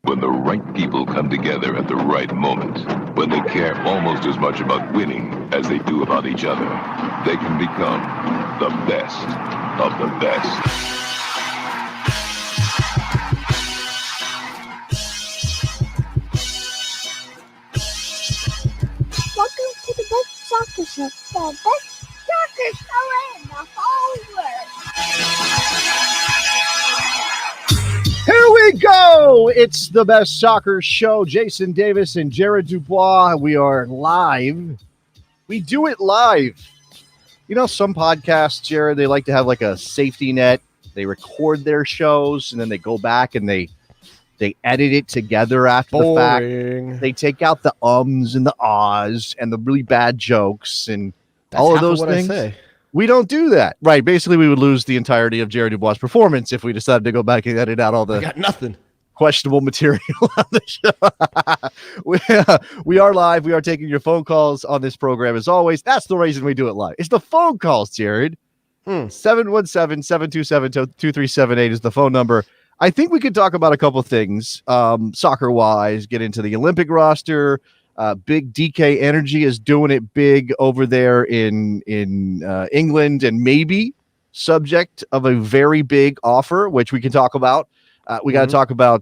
When the right people come together at the right moment, when they care almost as much about winning as they do about each other, they can become the best of the best. Welcome to the best soccer show, the best soccer show in the whole world. Here we go. It's the best soccer show. Jason Davis and Jared Dubois. We are live. We do it live. You know, some podcasts, Jared, they like to have like a safety net. They record their shows and then they go back and they edit it together after the fact. They take out the ums and the ahs and the really bad jokes and all of those things. We don't do that. Right. Basically, we would lose the entirety of Jared Dubois' performance if we decided to go back and edit out all the questionable material on the show. We are live. We are taking your phone calls on this program as always. That's the reason we do it live. It's the phone calls, Jared. 717-727-2378 is the phone number. I think we could talk about a couple things soccer-wise, get into the Olympic roster. Big DK Energy is doing it big over there in England and maybe subject of a very big offer, which we can talk about. We got to talk about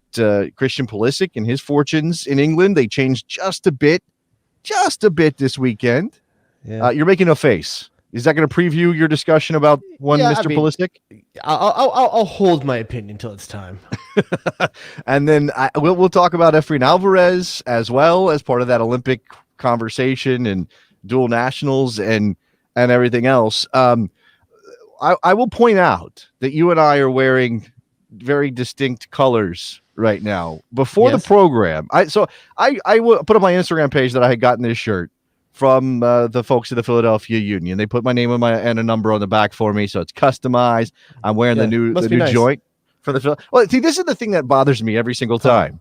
Christian Pulisic and his fortunes in England. They changed just a bit this weekend. Yeah. You're making a face. Is that going to preview your discussion about Mr. Pulisic? I'll hold my opinion until it's time. And then we'll talk about Efrain Alvarez as well as part of that Olympic conversation and dual nationals and everything else. I will point out that you and I are wearing very distinct colors right now. Before the program, I will put on my Instagram page that I had gotten this shirt from the folks at the Philadelphia Union. They put my name and a number on the back for me, so it's customized. I'm wearing the new joint for the. Well, see, this is the thing that bothers me every single time.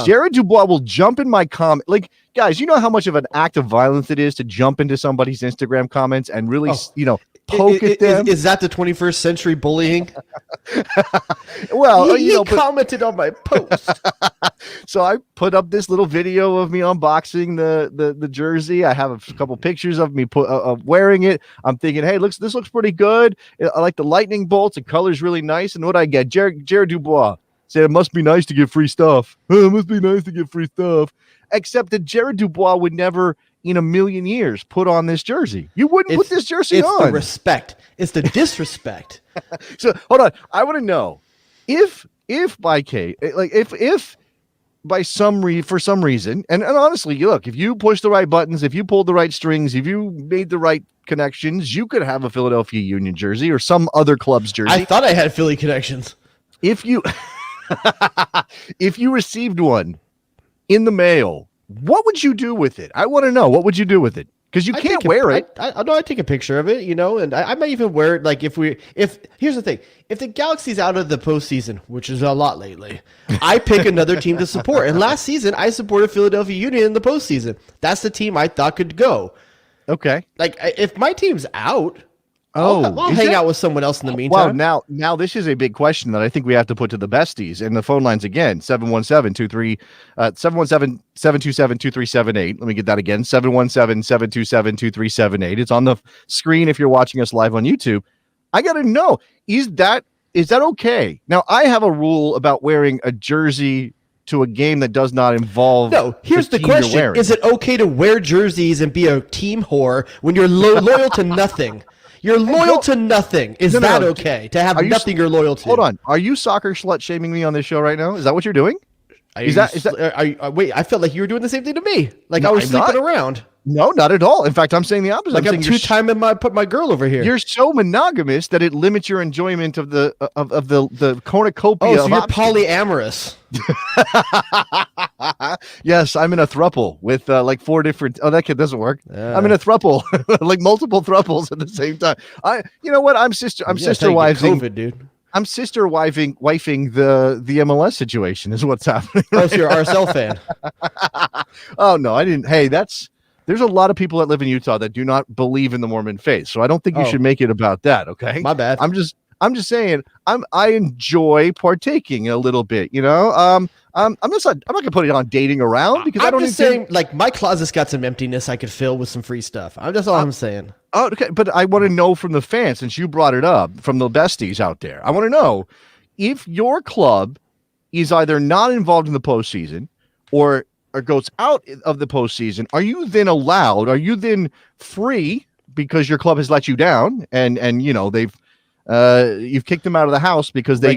Jared Dubois will jump in my comment. Like, guys, you know how much of an act of violence it is to jump into somebody's Instagram comments and really, poke at them. Is that the 21st century bullying? Well, he commented on my post. So I put up this little video of me unboxing the jersey. I have a couple pictures of me wearing it. I'm thinking, hey, this looks pretty good. I like the lightning bolts. The color's really nice. And what I get, Jared Dubois said, it must be nice to get free stuff. It must be nice to get free stuff. Except that Jared Dubois would never in a million years put on this jersey. You wouldn't put this jersey on. It's the respect. It's the disrespect. So hold on. I want to know if by for some reason, and honestly, look, if you push the right buttons, if you pulled the right strings, if you made the right connections, you could have a Philadelphia Union jersey or some other club's jersey. I thought I had Philly connections. If you received one in the mail, what would you do with it? I want to know. What would you do with it? Because you can't wear it. I take a picture of it, and I might even wear it. Like here's the thing: if the Galaxy's out of the postseason, which is a lot lately, I pick another team to support. And last season, I supported Philadelphia Union in the postseason. That's the team I thought could go. Okay. Like if my team's out. I'll hang out with someone else in the meantime. Well, now this is a big question that I think we have to put to the besties. And the phone lines again, 717-727-2378. Let me get that again, 717-727-2378. It's on the screen if you're watching us live on YouTube. I got to know, is that okay? Now, I have a rule about wearing a jersey to a game that does not involve. No, here's the question. Is it okay to wear jerseys and be a team whore when you're loyal to nothing? You're loyal to nothing. Is that okay? To have nothing you're loyal to? Hold on. Are you soccer slut shaming me on this show right now? Is that what you're doing? Wait, I felt like you were doing the same thing to me. Like I was sleeping around. No, not at all. In fact, I'm saying the opposite. Like I'm put my girl over here. You're so monogamous that it limits your enjoyment of the cornucopia. Oh, so you're polyamorous. Yes, I'm in a throuple with like 4 different. Oh, that kid doesn't work. I'm in a throuple, like multiple throuples at the same time. You know what? I'm sister wifing. COVID, dude. I'm sister wifing the MLS situation is what's happening. Oh, so you're an RSL fan. Oh no, I didn't. Hey, there's a lot of people that live in Utah that do not believe in the Mormon faith. So I don't think you should make it about that. Okay. My bad. I'm just I'm just saying I enjoy partaking a little bit, you know. I'm not gonna put it on dating around because I don't just saying, like, my closet's got some emptiness I could fill with some free stuff. That's all I'm saying. Oh, okay, but I want to know from the fans, since you brought it up, from the besties out there. I want to know if your club is either not involved in the postseason or goes out of the postseason. Are you then allowed? Are you then free because your club has let you down and you know they've you've kicked them out of the house because they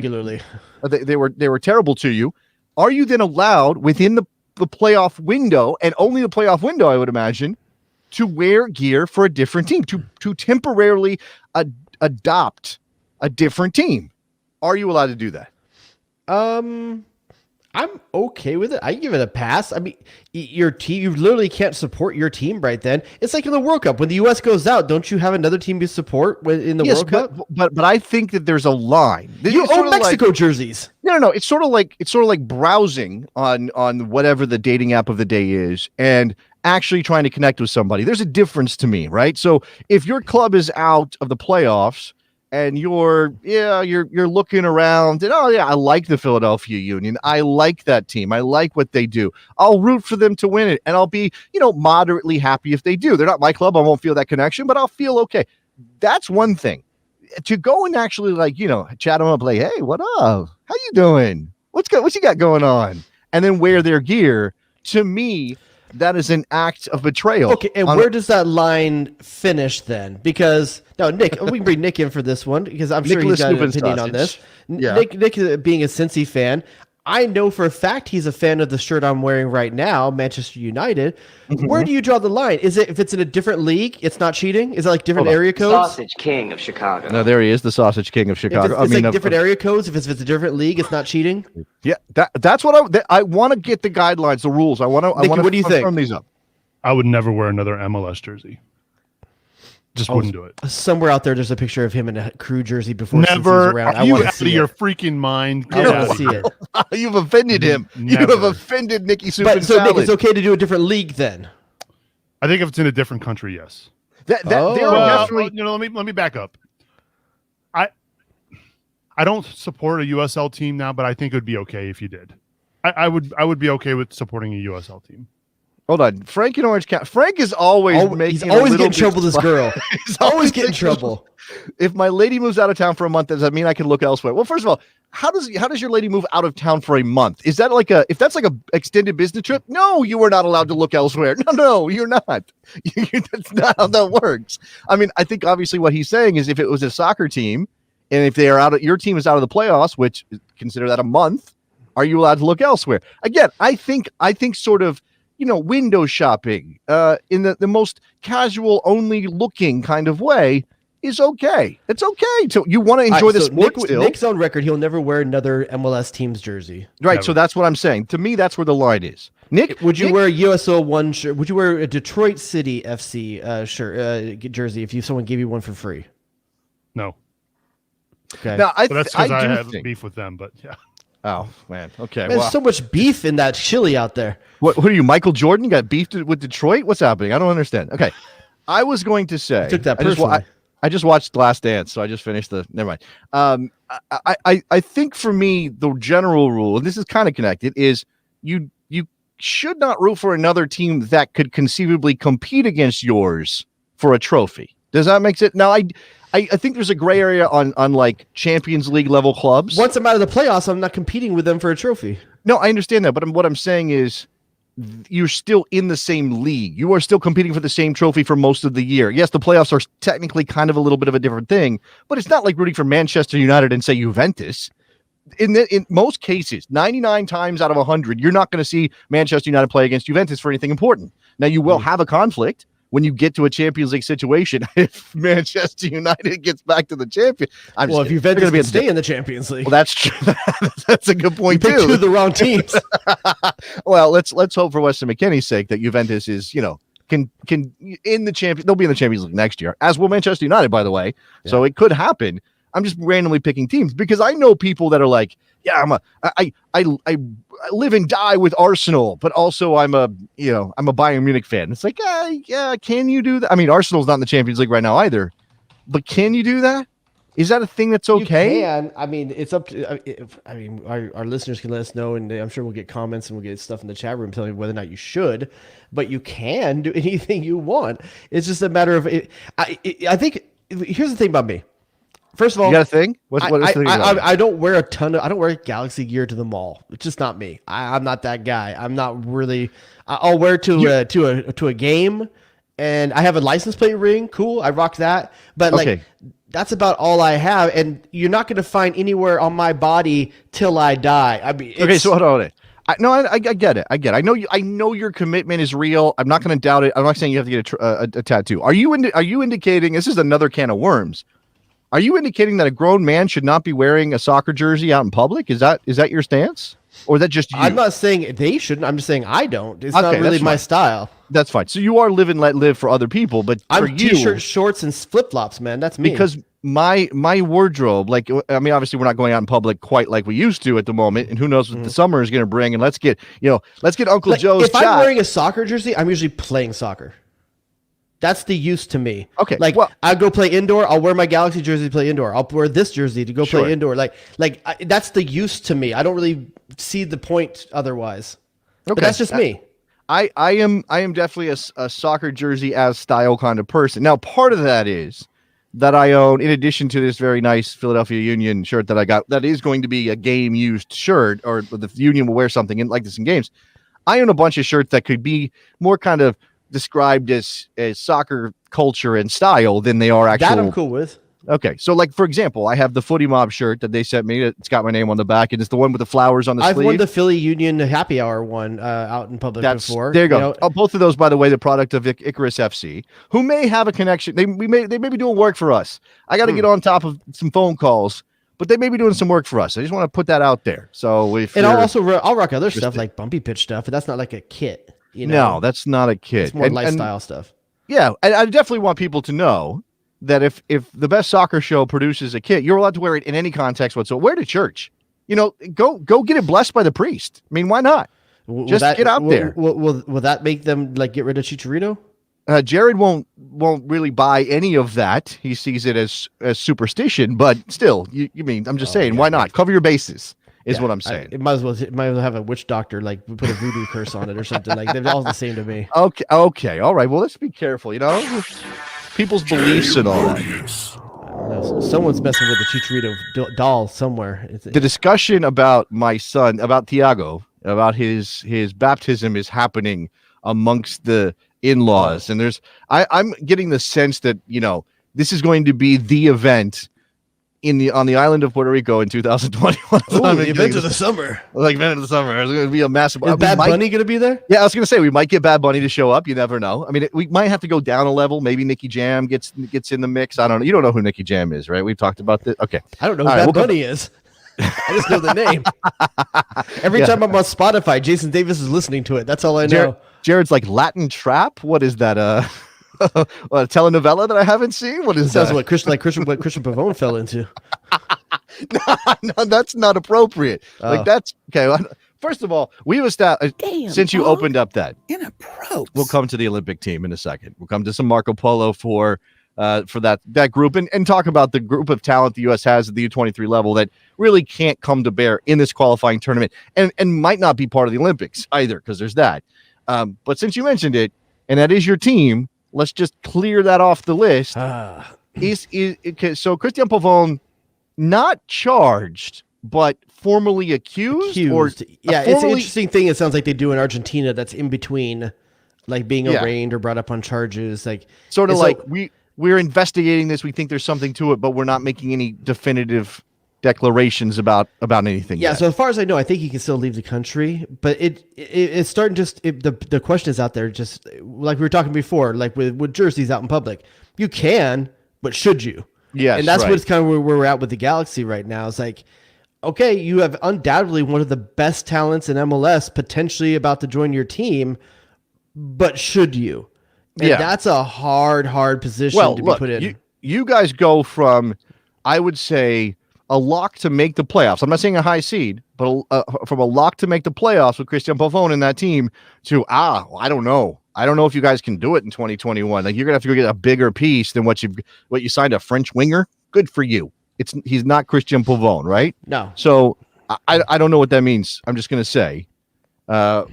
were terrible to you? Are you then allowed within the playoff window, and only the playoff window, I would imagine, to wear gear for a different team, to temporarily adopt a different team? Are you allowed to do that? I'm okay with it. I give it a pass. I mean, your team, you literally can't support your team right then. It's like in the World Cup. When the U.S. goes out, don't you have another team you support in the World Cup? But I think that there's a line. You own Mexico jerseys. No. It's sort of like browsing on whatever the dating app of the day is and actually trying to connect with somebody. There's a difference to me, right? So if your club is out of the playoffs and you're looking around and, oh yeah, I like the Philadelphia Union. I like that team. I like what they do. I'll root for them to win it. And I'll be, moderately happy if they do. They're not my club. I won't feel that connection, but I'll feel okay. That's one thing. To go and actually chat them up, like, hey, what up? How you doing? What you got going on? And then wear their gear. To me, that is an act of betrayal. Okay, and where does that line finish then? Because Nick, we can bring Nick in for this one because I'm sure he's got an opinion on this. Yeah. Nick, being a Cincy fan, I know for a fact he's a fan of the shirt I'm wearing right now, Manchester United. Mm-hmm. Where do you draw the line? Is it if it's in a different league, it's not cheating? Is it like different area codes? Sausage King of Chicago. No, there he is, the Sausage King of Chicago. It's like different area codes. If it's a different league, it's not cheating. Yeah, that's what I want to get the guidelines, the rules. I want to. What do you think? Firm these up. I would never wear another MLS jersey. Just wouldn't do it. Somewhere out there's a picture of him in a Crew jersey before. Never. Around. Are you out of your freaking mind? I want to see it. You've offended him. Never. You have offended Nicky Soup and so Salad. Nick, it's okay to do a different league then. I think if it's in a different country, yes. Definitely. Let me back up. I don't support a USL team now, but I think it would be okay if you did. I would be okay with supporting a USL team. Hold on, Frank in Orange County. Frank is always getting in trouble. This girl, he's always getting in trouble. If my lady moves out of town for a month, does that mean I can look elsewhere? Well, first of all, how does your lady move out of town for a month? Is that if that's like a extended business trip? No, you are not allowed to look elsewhere. No, you're not. That's not how that works. I mean, I think obviously what he's saying is if it was a soccer team and if they are your team is out of the playoffs, which consider that a month, are you allowed to look elsewhere? Again, I think sort of. Window shopping in the most casual, only looking kind of way is okay. It's okay. So you want to enjoy the sport still. Nick's on record, he'll never wear another MLS team's jersey. Right. Never. So that's what I'm saying. To me, that's where the line is. Nick, would you wear a USO 1 shirt? Would you wear a Detroit City FC shirt jersey if someone gave you one for free? No. Okay. Now, that's because I have beef with them, but yeah. Oh, man. Okay. There's so much beef in that chili out there. What are you, Michael Jordan? You got beef with Detroit? What's happening? I don't understand. Okay. I was going to say. I took that personally. I just watched Last Dance, so I just finished never mind. I think for me, the general rule, and this is kind of connected, is you should not root for another team that could conceivably compete against yours for a trophy. Does that make sense? Now, I think there's a gray area on like Champions League level clubs. Once I'm out of the playoffs, I'm not competing with them for a trophy. No, I understand that, but what I'm saying is you're still in the same league. You are still competing for the same trophy for most of the year. Yes, the playoffs are technically kind of a little bit of a different thing, but it's not like rooting for Manchester United and say Juventus. In most cases, 99 times out of 100, you're not going to see Manchester United play against Juventus for anything important. Now, you will have a conflict when you get to a Champions League situation. If Manchester United gets back to the champion, if Juventus can stay in the Champions League, well, that's true. That's a good point too. Two of the wrong teams. Well, let's hope for Weston McKennie's sake that Juventus is can in the champion. They'll be in the Champions League next year, as will Manchester United, by the way. Yeah. So it could happen. I'm just randomly picking teams because I know people that are like, yeah, I live and die with Arsenal, but also I'm a Bayern Munich fan. It's like, yeah, can you do that? I mean, Arsenal's not in the Champions League right now either, but can you do that? Is that a thing that's You okay? can. I mean, it's up to. I mean, our listeners can let us know, and I'm sure we'll get comments and we'll get stuff in the chat room telling you whether or not you should. But you can do anything you want. It's just a matter of. I think here's the thing about me. First of all, You got a thing? What is the thing about it? I don't wear a ton of. I don't wear Galaxy gear to the mall. It's just not me. I'm not that guy. I'm not really. I'll wear to a game, and I have a license plate ring. Cool, I rock that. But Okay. that's about all I have, and you're not going to find anywhere on my body till I die. I mean, Okay, so hold on. I get it. I get it. I know your commitment is real. I'm not going to doubt it. I'm not saying you have to get a tattoo. Are you indicating this is another can of worms? Are you indicating that a grown man should not be wearing a soccer jersey out in public? Is that your stance, or is that just you? I'm not saying they shouldn't. I'm just saying I don't. It's not Okay, really that's my fine. style. That's fine. So you are live and let live for other people, but for I'm you, t-shirt, shorts, and flip flops, man. That's me. because my wardrobe, like, I mean, obviously we're not going out in public quite like we used to at the moment, and who knows what the summer is going to bring. And let's get Uncle Joe's if I'm shot. wearing a soccer jersey, I'm usually playing soccer. That's the use to me. Okay, like well- I go play indoor. I'll wear my Galaxy jersey to play indoor. I'll wear this jersey to go Sure. play indoor. That's the use to me. I don't really see the point otherwise. But Okay. that's just me. I am definitely a soccer jersey as style kind of person. Now, part of that is that I own, in addition to this very nice Philadelphia Union shirt that I got, that is going to be a game used shirt, or the Union will wear something like this in games. I own a bunch of shirts that could be more kind of described as soccer culture and style than they are actual. That I'm cool with. Okay, so like for example, I have the Footy Mob shirt that they sent me. It's got my name on the back, and it's the one with the flowers on the I've sleeve. won the Philly Union happy hour one out in public before. There you go. know. Oh, both of those, by the way, the product of Icarus FC, who may have a connection. They may be doing work for us. I got to get on top of some phone calls, but they may be doing some work for us. I just want to put that out there. So if And you're- I'll rock other stuff like bumpy pitch stuff, but that's not like a kit. You know, no, that's not a kid. it's more lifestyle stuff. Yeah, I definitely want people to know that if the Best Soccer Show produces a kit, you're allowed to wear it in any context whatsoever. Wear it to church. Go get it blessed by the priest. I mean, why not? Just get out there. Will that make them like get rid of Chicharito? Jared won't really buy any of that. He sees it as superstition, but still, you mean, I'm just saying, why not? Cover your bases is what I'm saying. It might as well have a witch doctor like put a voodoo curse on it or something. Like they're all the same to me. Okay, all right. Well, let's be careful, people's beliefs and all that. I don't know. Someone's messing with the Chicharito doll somewhere. The discussion about my son, about Thiago, about his baptism is happening amongst the in-laws, and I'm getting the sense that this is going to be the event on the island of Puerto Rico in 2021. The event of the summer. Like event of the summer. It's going to be a massive. Is Bad Bunny going to be there? Yeah, I was going to say we might get Bad Bunny to show up. You never know. I mean, we might have to go down a level. Maybe Nicky Jam gets in the mix. I don't know. You don't know who Nicky Jam is, right? We've talked about this. Okay. I don't know who Bad Bunny is. I just know the nname. Every time I'm on Spotify, Jason Davis is listening to it. That's all I know. Jared's like Latin trap. What is that? A telenovela that I haven't seen? What is Sounds that? what Christian Pavon fell into. No, that's not appropriate. Oh. Like that's okay. First of all, we've established since you opened up that Inappropriate. we'll come to the Olympic team in a second. We'll come to some Marco Polo for that group and talk about the group of talent the U.S. has at the U23 level that really can't come to bear in this qualifying tournament and might not be part of the Olympics either, because there's that. But since you mentioned it, and that is your team, let's just clear that off the list. Okay, so Christian Pavon, not charged, but formally accused? Yeah, it's an interesting thing. It sounds like they do in Argentina that's in between, like being arraigned or brought up on charges. Like sort of so- like we're investigating this. We think there's something to it, but we're not making any definitive declarations about anything. Yeah, yet. so as far as I know, I think he can still leave the country, but it's starting the question is out there, just like we were talking before, like with jerseys out in public. You can, but should you? Yes, and that's right. what's kind of where we're at with the Galaxy right now. It's like, okay, you have undoubtedly one of the best talents in MLS potentially about to join your team, but should you? And that's a hard position to be put in. You guys go from, I would say, a lock to make the playoffs. I'm not saying a high seed, but from a lock to make the playoffs with Christian Pavon in that team to, I don't know. I don't know if you guys can do it in 2021. Like, you're gonna have to go get a bigger piece than what you signed a French winger. Good for you. he's not Christian Pavon, right? No. So I don't know what that means. I'm just going to say, I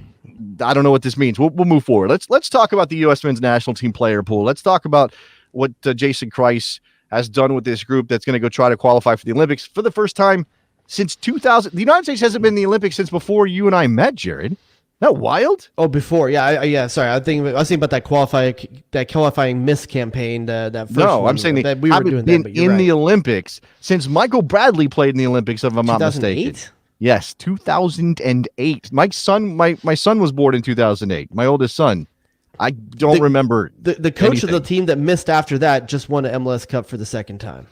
don't know what this means. We'll move forward. Let's talk about the U.S. men's national team player pool. Let's talk about what Jason Kreis has done with this group that's going to go try to qualify for the Olympics for the first time since 2000. The United States hasn't been in the Olympics since before you and I met, Jared. Isn't that wild? Oh, before, yeah, sorry. I was thinking about that qualifying miss campaign. That first no, one I'm saying that we were doing been that, but you're in right. the Olympics since Michael Bradley played in the Olympics, if I'm not mistaken. 2008? Yes, 2008. My son was born in 2008. My oldest son. I don't remember. The coach of the anything. team that missed after that just won an MLS Cup for the second time.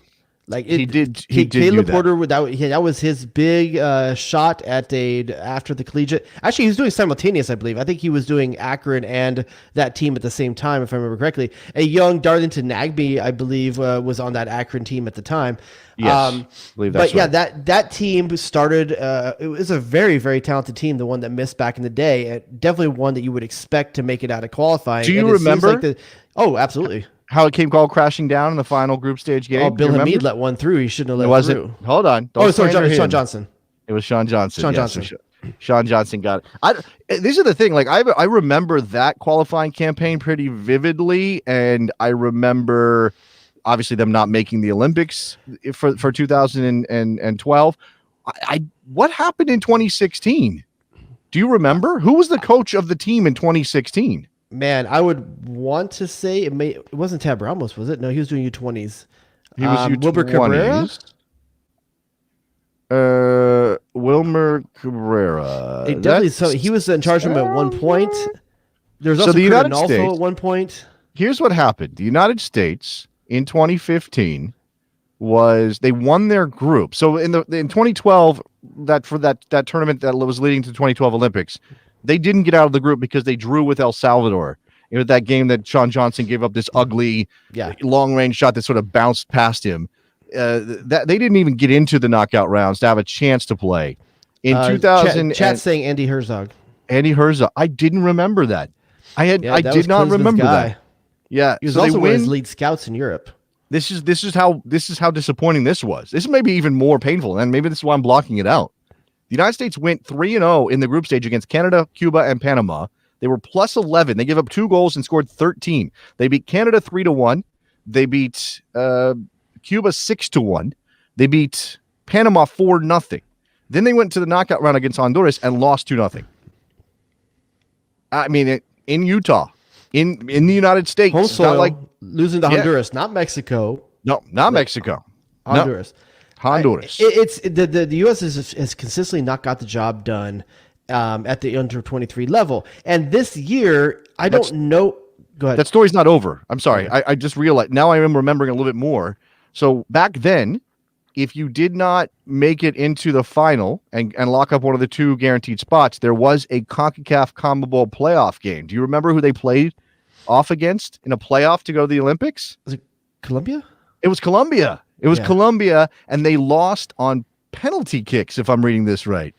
Like He did Caleb do that. Porter, that was his big shot after the collegiate. Actually, he was doing simultaneous, I believe. I think he was doing Akron and that team at the same time, if I remember correctly. A young Darlington Nagbe, I believe, was on that Akron team at the time. Yes, I believe that's but yeah, right. that team started. It was a very, very talented team. The one that missed back in the day, definitely one that you would expect to make it out of qualifying. Do you And it seems remember? Oh, absolutely. How it came all crashing down in the final group stage game? Oh, Do Bill you remember? Hamid let one through. He shouldn't have let It wasn't. through. Hold on. Don't Oh, sorry, slander Sean him. Johnson. It was Sean Johnson. Sean yes, Johnson. Sean Johnson got it. This is the thing. Like I remember that qualifying campaign pretty vividly, and I remember obviously them not making the Olympics for 2012. What happened in 2016? Do you remember who was the coach of the team in 2016? Man, I would want to say it wasn't Tab Ramos, was it? No, he was doing U20s. He was Wilber Cabrera. Wilmer Cabrera. It definitely. He was in charge of them at one point. There was So also the United Kurt Nolfo States- at one point. Here's what happened. The United States in 2015 they won their group. So in 2012, that tournament that was leading to the 2012 Olympics, they didn't get out of the group because they drew with El Salvador. It was that game that Sean Johnson gave up this ugly long range shot that sort of bounced past him. That they didn't even get into the knockout rounds to have a chance to play. In 2000, Chat saying Andy Herzog. Andy Herzog. I didn't remember that. I That was did not Klinsmann's remember guy. that. Yeah, He was so they also one of win. his lead scouts in Europe. This is how disappointing this was. This may be even more painful, and maybe this is why I'm blocking it out. The United States went 3-0 in the group stage against Canada, Cuba, and Panama. They were plus 11. They gave up 2 goals and scored 13. They beat Canada 3-1. They beat Cuba 6-1. They beat Panama 4-0. Then they went to the knockout round against Honduras and lost 2-0. I mean, in Utah, in the United States, Home it's not soil, like losing to Honduras, not Mexico. no, not Mexico, Honduras. Honduras. It's the U.S. has consistently not got the job done at the under 23 level, and this year I don't know. Go ahead. That story's not over. I'm sorry. I just realized now I am remembering a little bit more. So back then, if you did not make it into the final and lock up one of the 2 guaranteed spots, there was a CONCACAF CONMEBOL playoff game. Do you remember who they played off against in a playoff to go to the Olympics? Was it Colombia? It was Colombia. It was Colombia, and they lost on penalty kicks, if I'm reading this right.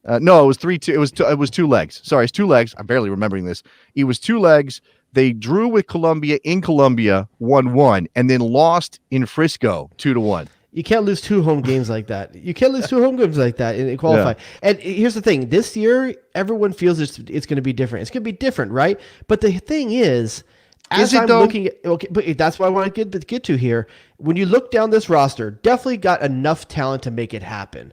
No, it was 3-2. It was 2 legs. Sorry, it's 2 legs. I'm barely remembering this. It was 2 legs. They drew with Colombia in Colombia 1-1, and then lost in Frisco 2-1. You can't lose 2 home games like that. You can't lose 2 home games like that in qualifying. Yeah. And here's the thing: this year, everyone feels it's going to be different. It's going to be different, right? But the thing is, as I'm looking at, but that's what I want to get to here. When you look down this roster, definitely got enough talent to make it happen.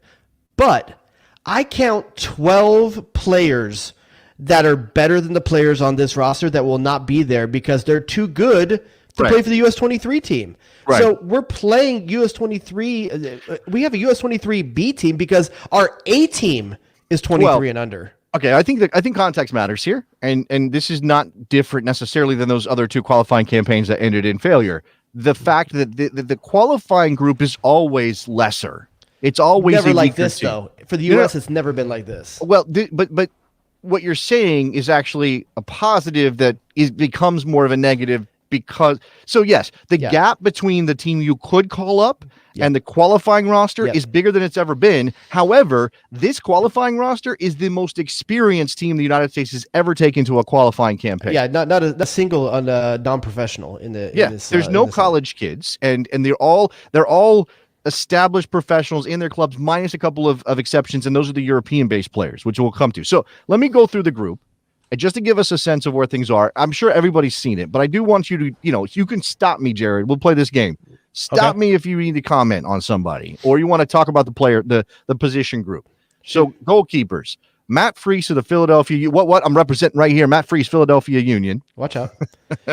But I count 12 players that are better than the players on this roster that will not be there because they're too good to play for the U.S. 23 team. Right. So we're playing U.S. 23. We have a U.S. 23 B team because our A team is 23 and under. Okay, I think context matters here, and this is not different necessarily than those other 2 qualifying campaigns that ended in failure. The fact that the qualifying group is always lesser. It's always Never a like weaker this team. though. For the U.S., it's never been like this. Well, but what you're saying is actually a positive that becomes more of a negative because yes, the gap between the team you could call up and the qualifying roster is bigger than it's ever been. However, this qualifying roster is the most experienced team the United States has ever taken to a qualifying campaign. Yeah, not a single non-professional in the. Yeah, there's no college kids, and they're all established professionals in their clubs, minus a couple of exceptions, and those are the European-based players, which we'll come to. So let me go through the group, and just to give us a sense of where things are. I'm sure everybody's seen it, but I do want you to, you can stop me, Jared. We'll play this game. Stop me if you need to comment on somebody, or you want to talk about the player, the position group. So goalkeepers, Matt Freese of the Philadelphia. What I'm representing right here, Matt Freese, Philadelphia Union. Watch out.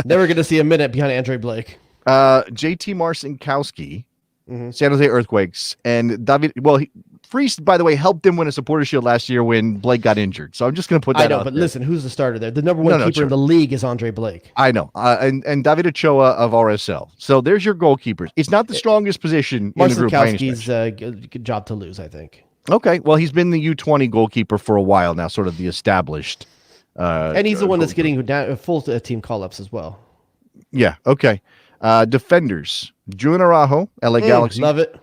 Never going to see a minute behind Andre Blake. JT Marcinkowski, San Jose Earthquakes, and David. Well, Freese, by the way, helped him win a Supporter Shield last year when Blake got injured. So I'm just going to put that out but there. listen, who's the starter there? The number one keeper in the league is Andre Blake. I know. And David Ochoa of RSL. So there's your goalkeepers. It's not the strongest position in the group. Marcinkowski's good job to lose, I think. Okay. Well, he's been the U20 goalkeeper for a while now, sort of the established. And he's the one that's getting full team call-ups as well. Yeah. Okay. Defenders, Julian Araujo, LA Galaxy. Love it.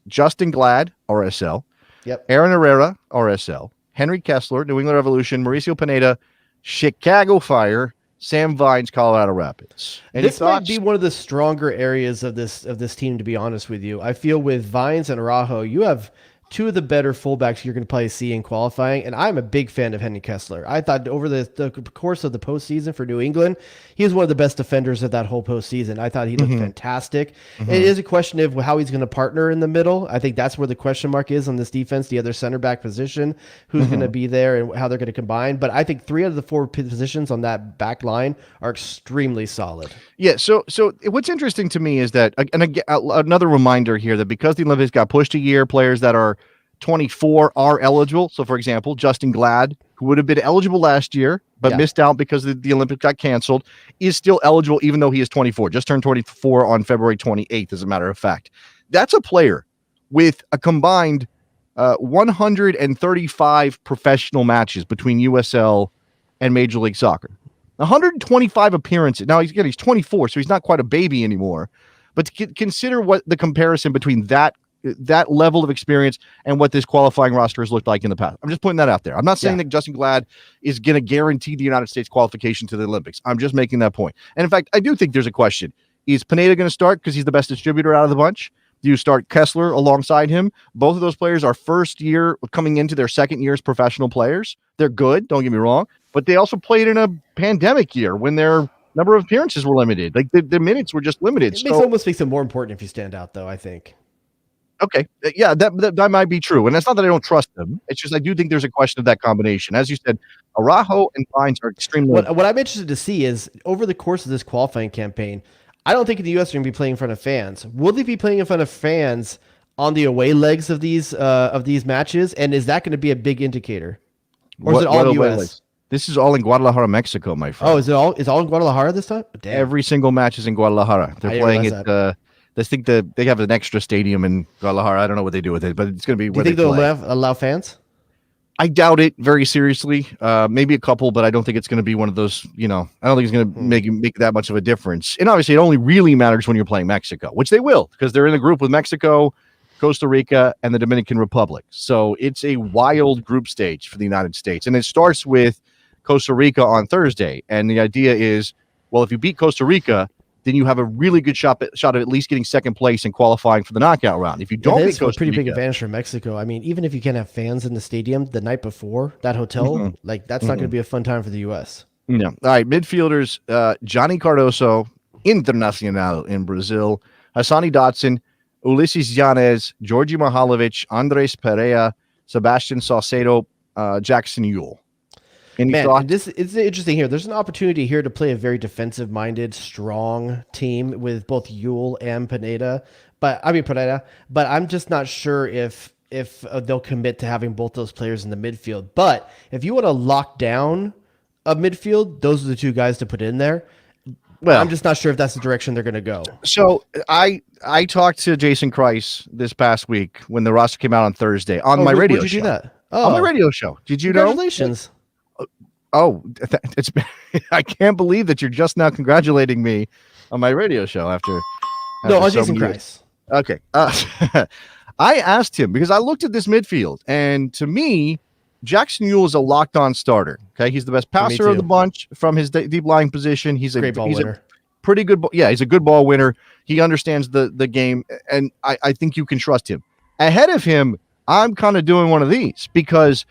Justin Glad, RSL. Yep. Aaron Herrera, RSL. Henry Kessler, New England Revolution. Mauricio Pineda, Chicago Fire. Sam Vines, Colorado Rapids. This might be one of the stronger areas of this team, to be honest with you. I feel with Vines and Araujo, you have two of the better fullbacks you're going to probably see in qualifying, and I'm a big fan of Henry Kessler. I thought over the course of the postseason for New England, he was one of the best defenders of that whole postseason. I thought he looked fantastic. It is a question of how he's going to partner in the middle. I think that's where the question mark is on this defense, the other center back position, who's going to be there and how they're going to combine. But I think 3 out of the 4 positions on that back line are extremely solid. Yeah, so what's interesting to me is that, and again, another reminder here that because the Olympics got pushed a year, players that are 24 are eligible. So, for example, Justin Glad, who would have been eligible last year, but missed out because the Olympics got canceled, is still eligible even though he is 24. Just turned 24 on February 28th, as a matter of fact. That's a player with a combined 135 professional matches between USL and Major League Soccer. 125 appearances. Now, he's 24, so he's not quite a baby anymore. But consider what the comparison between that level of experience and what this qualifying roster has looked like in the past. I'm just putting that out there. I'm not saying that Justin Glad is going to guarantee the United States qualification to the Olympics. I'm just making that point. And in fact, I do think there's a question. Is Pineda going to start because he's the best distributor out of the bunch? Do you start Kessler alongside him? Both of those players are first year coming into their second year as professional players. They're good, don't get me wrong, but they also played in a pandemic year when their number of appearances were limited. Like the minutes were just limited. It almost makes it more important if you stand out, though, I think. Okay. Yeah, that might be true. And it's not that I don't trust them. It's just I do think there's a question of that combination. As you said, Araujo and Vines are extremely... What I'm interested to see is, over the course of this qualifying campaign, I don't think in the U.S. they're going to be playing in front of fans. Will they be playing in front of fans on the away legs of these matches? And is that going to be a big indicator? Or is it all U.S.? This is all in Guadalajara, Mexico, my friend. Oh, is it all in Guadalajara this time? Damn. Every single match is in Guadalajara. They're playing it... I think they have an extra stadium in Guadalajara. I don't know what they do with it, but it's going to be where they play. Do you think they'll allow fans? I doubt it very seriously. Maybe a couple, but I don't think it's going to be one of those, I don't think it's going to make that much of a difference. And obviously, it only really matters when you're playing Mexico, which they will, because they're in a group with Mexico, Costa Rica, and the Dominican Republic. So it's a wild group stage for the United States. And it starts with Costa Rica on Thursday. And the idea is, well, if you beat Costa Rica, then you have a really good shot of at least getting second place and qualifying for the knockout round. If you don't beat Costa Rica, pretty big advantage for Mexico. I mean, even if you can't have fans in the stadium the night before that hotel, that's not going to be a fun time for the U.S. Yeah. All right, midfielders: Johnny Cardoso, Internacional in Brazil; Hassani Dotson, Ulises Yanez, Georgi Mihalovic, Andres Pereira, Sebastian Saucedo, Jackson Ewell. It's interesting here. There's an opportunity here to play a very defensive-minded, strong team with both Ewell and Pineda. But I'm just not sure if they'll commit to having both those players in the midfield. But if you want to lock down a midfield, those are the two guys to put in there. Well, I'm just not sure if that's the direction they're going to go. So I talked to Jason Kreis this past week when the roster came out on Thursday on my radio show. Did you do that? On my radio show. Did you know? Congratulations. Oh, I can't believe that you're just now congratulating me on my radio show after on Jason Kreis. Okay. I asked him because I looked at this midfield, and to me, Jackson Ewell is a locked-on starter. Okay, he's the best passer of the bunch from his deep lying position. He's a great ball winner. pretty good. Yeah, he's a good ball winner. He understands the game, and I think you can trust him. Ahead of him, I'm kind of doing one of these because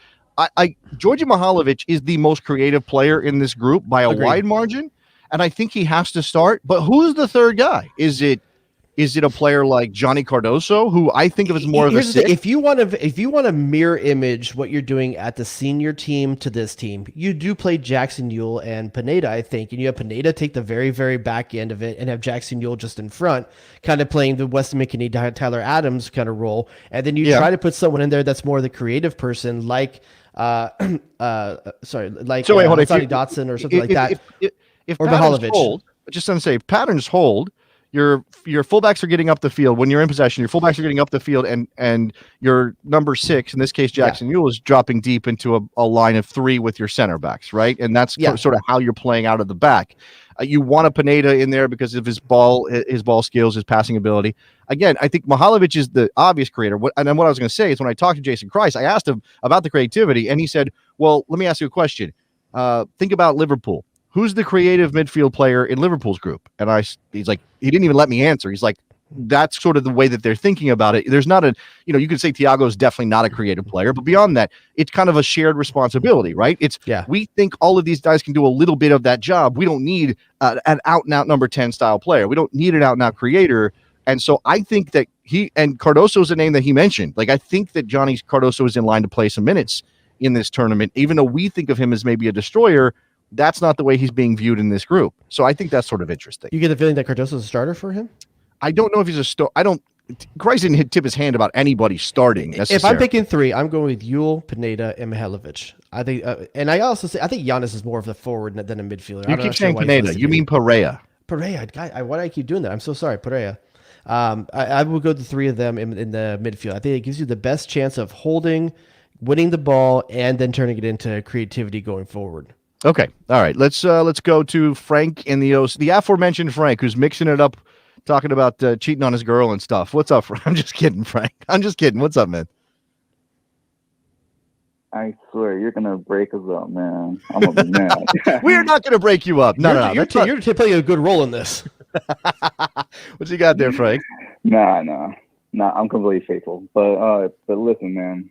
Georgi Mihailovic is the most creative player in this group by a wide margin, and I think he has to start. But who's the third guy? Is it a player like Johnny Cardoso, who I think of as more of a six? If you want to mirror image what you're doing at the senior team to this team, you do play Jackson Ewell and Pineda, I think, and you have Pineda take the very, very back end of it and have Jackson Ewell just in front, kind of playing the Weston McKennie, Tyler Adams kind of role, and then you try to put someone in there that's more the creative person, like Sonny Dotson or something like that, if or Mihailovic hold, just to say, patterns hold. Your fullbacks are getting up the field when you're in possession. Your fullbacks are getting up the field, and your number 6, in this case Jackson Ewell, is dropping deep into a line of 3 with your center backs, right? And that's sort of how you're playing out of the back. You want a Pineda in there because of his ball skills, his passing ability. Again, I think Mihailovic is the obvious creator. And then what I was going to say is when I talked to Jason Christ, I asked him about the creativity, and he said, "Well, let me ask you a question. Think about Liverpool. Who's the creative midfield player in Liverpool's group?" And he's like, he didn't even let me answer. He's like, that's sort of the way that they're thinking about it. There's not you could say Thiago is definitely not a creative player, but beyond that, it's kind of a shared responsibility, right? We think all of these guys can do a little bit of that job. We don't need an out and out number 10 style player. We don't need an out and out creator. And so I think that Cardoso is a name that he mentioned. Like, I think that Johnny Cardoso is in line to play some minutes in this tournament, even though we think of him as maybe a destroyer. That's not the way he's being viewed in this group. So I think that's sort of interesting. You get the feeling that Cardoso is a starter for him? I don't know if he's Christ didn't tip his hand about anybody starting. If I'm picking 3, I'm going with Ewell, Pineda, and Mihailovic. I think, and I also say, I think Giannis is more of the forward than a midfielder. You keep saying Pineda. You mean Pereira. Pereira. Why do I keep doing that? I'm so sorry, Pereira. I will go the 3 of them in the midfield. I think it gives you the best chance of holding, winning the ball, and then turning it into creativity going forward. Okay. All right. Let's go to Frank in the aforementioned Frank, who's mixing it up, talking about cheating on his girl and stuff. What's up, Frank? I'm just kidding, Frank. I'm just kidding. What's up, man? I swear, you're gonna break us up, man. I'm gonna be mad. We're not gonna break you up. No. You're playing a good role in this. What you got there, Frank? Nah. I'm completely faithful. But listen, man.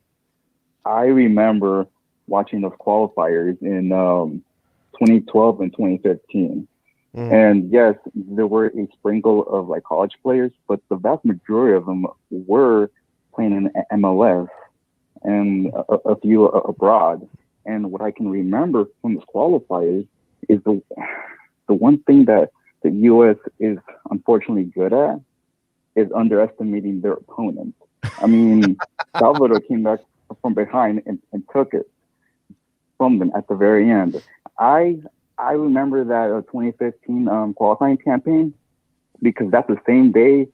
I remember watching those qualifiers in 2012 and 2015. And yes, there were a sprinkle of like college players, but the vast majority of them were playing in MLS and a few abroad. And what I can remember from those qualifiers is the one thing that the U.S. is unfortunately good at is underestimating their opponents. I mean, Salvador came back from behind and took it from them at the very end. I remember that 2015 qualifying campaign because that's the same day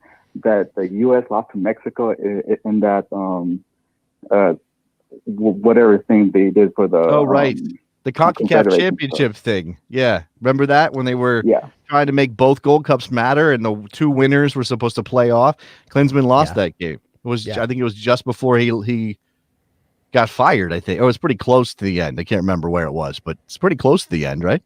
that the U.S. lost to Mexico in that whatever thing they did for the the CONCACAF championship thing. Yeah, remember that when they were trying to make both Gold Cups matter and the 2 winners were supposed to play off. Klinsmann lost that game. I think it was just before he got fired. I think it was pretty close to the end. I can't remember where it was, but it's pretty close to the end, right?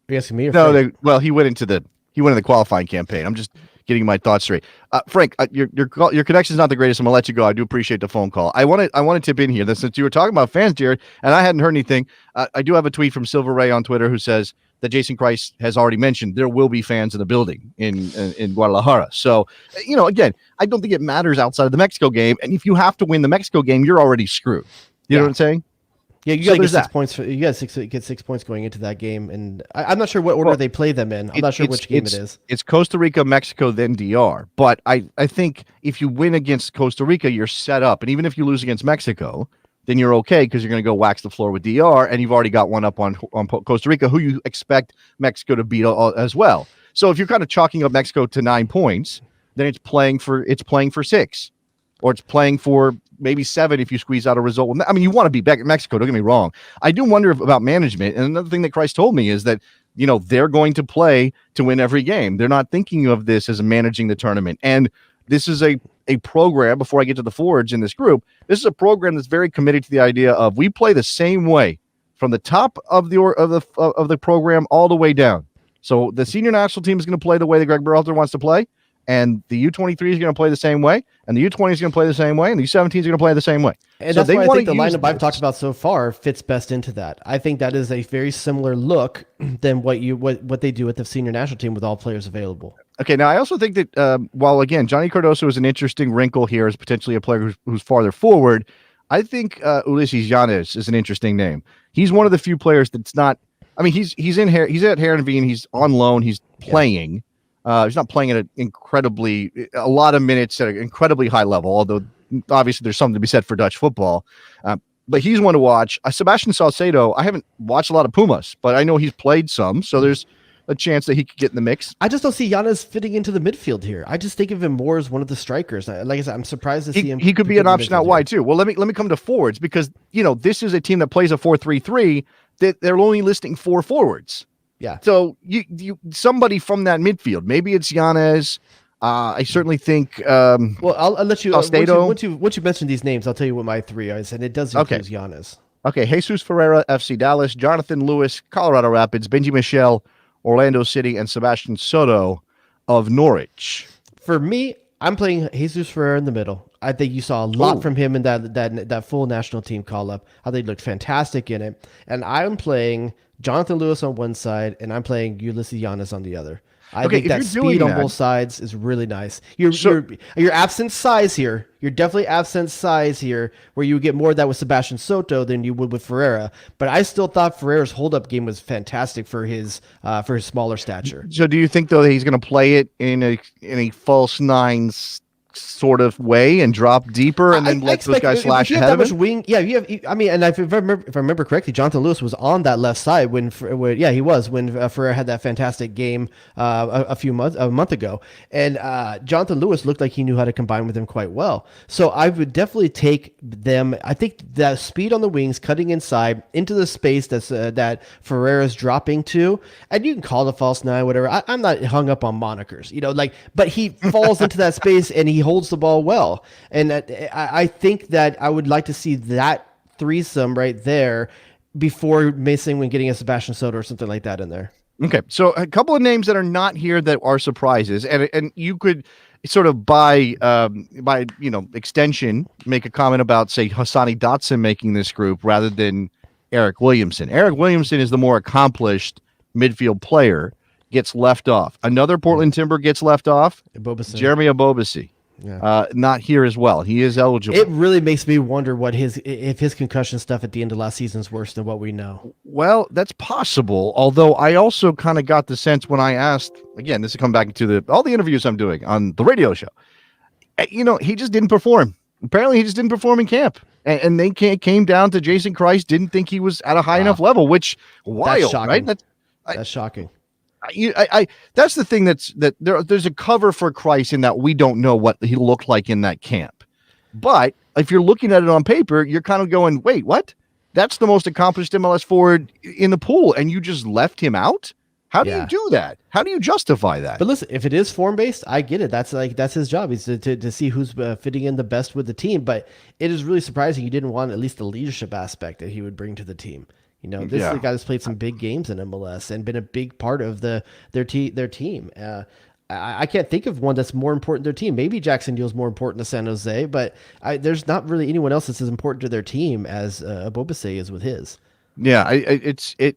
Are you asking me? Or No, he went into the qualifying campaign. I'm just getting my thoughts straight. Frank, your connection is not the greatest. I'm gonna let you go. I do appreciate the phone call. I want to tip in here that since you were talking about fans, Jared, and I hadn't heard anything. I do have a tweet from Silver Ray on Twitter who says that Jason Christ has already mentioned there will be fans in the building in Guadalajara. So, again, I don't think it matters outside of the Mexico game. And if you have to win the Mexico game, you're already screwed. You know what I'm saying? Yeah, you got to get 6 points. You got to get 6 points going into that game, and I'm not sure what order they play them in. I'm not sure which game it is. It's Costa Rica, Mexico, then DR. But I think if you win against Costa Rica, you're set up, and even if you lose against Mexico, then you're okay because you're going to go wax the floor with DR, and you've already got one up on Costa Rica, who you expect Mexico to beat as well. So if you're kind of chalking up Mexico to 9 points, then it's playing for 6, or it's playing for maybe 7 if you squeeze out a result. I mean, you want to be back in Mexico. Don't get me wrong. I do wonder about management. And another thing that Christ told me is that, they're going to play to win every game. They're not thinking of this as managing the tournament. And this is a program, before I get to the forwards in this group, this is a program that's very committed to the idea of we play the same way from the top of the program all the way down. So the senior national team is going to play the way that Greg Berhalter wants to play, and the U23 is going to play the same way, and the U20 is going to play the same way, and the U17 is going to play the same way. And so that's why I think the use lineup I've talked about so far fits best into that. I think that is a very similar look than what they do with the senior national team with all players available. Okay, now I also think that while, again, Johnny Cardoso is an interesting wrinkle here as potentially a player who's farther forward, I think Ulises Llanes is an interesting name. He's one of the few players that's not – I mean, he's at Heerenveen. He's on loan. He's playing. He's not playing at a lot of minutes at an incredibly high level, although obviously there's something to be said for Dutch football. But he's one to watch. Sebastian Salcedo, I haven't watched a lot of Pumas, but I know he's played some, so there's a chance that he could get in the mix. I just don't see Llanes fitting into the midfield here. I just think of him more as one of the strikers. Like I said, I'm surprised to see him. He could be an option out wide too. Well, let me come to forwards because this is a team that plays a 4-3-3. That they're only listing 4 forwards. Yeah. So you somebody from that midfield. Maybe it's Llanes. I certainly think. Well, I'll let you. Once you mention these names, I'll tell you what my 3 are, and it does include Llanes. Okay, Jesus Ferreira, FC Dallas, Jonathan Lewis, Colorado Rapids, Benji Michel, Orlando City, and Sebastian Soto of Norwich. For me, I'm playing Jesus Ferreira in the middle. I think you saw a lot from him in that full national team call-up. I think he looked fantastic in it. And I'm playing Jonathan Lewis on one side, and I'm playing Ulises Llanes on the other. I think that speed on both sides is really nice. You're absent size here. You're definitely absent size here, where you would get more of that with Sebastian Soto than you would with Ferreira. But I still thought Ferreira's hold-up game was fantastic for his smaller stature. So, do you think though that he's going to play it in a false nine sort of way and drop deeper and then let those guys slash ahead of him? And if I remember correctly, Jonathan Lewis was on that left side when Ferreira had that fantastic game a month ago, and Jonathan Lewis looked like he knew how to combine with him quite well. So I would definitely take them. I think that speed on the wings, cutting inside into the space that Ferreira's dropping to, and you can call it a false nine, whatever. I'm not hung up on monikers, but he falls into that space and he holds the ball well. And I think that I would like to see that threesome right there before missing when getting a Sebastian Soto or something like that in there. Okay, so a couple of names that are not here that are surprises, and you could sort of by extension make a comment about, say, Hassani Dotson making this group rather than Eric Williamson. Eric Williamson is the more accomplished midfield player, gets left off. Another Portland Timber gets left off. Jeremy Abobasi. Yeah. Not here as well. He is eligible. It really makes me wonder if his concussion stuff at the end of last season is worse than what we know. Well, that's possible. Although I also kind of got the sense when I asked, again, this is coming back to all the interviews I'm doing on the radio show. He just didn't perform. Apparently, he just didn't perform in camp, and they came down to Jason Christ. Didn't think he was at a high enough level, which wild, right? That's shocking. That's the thing there's a cover for Christ in that we don't know what he looked like in that camp. But if you're looking at it on paper, you're kind of going, wait, what? That's the most accomplished MLS forward in the pool, and you just left him out? How do you do that? How do you justify that? But listen, if it is form-based, I get it. That's his job. He's to see who's fitting in the best with the team. But it is really surprising you didn't want at least the leadership aspect that he would bring to the team. This is a guy that's played some big games in MLS and been a big part of their team. I can't think of one that's more important to their team. Maybe Jackson Deal's more important to San Jose, but there's not really anyone else that's as important to their team as Abobase is with his. Yeah,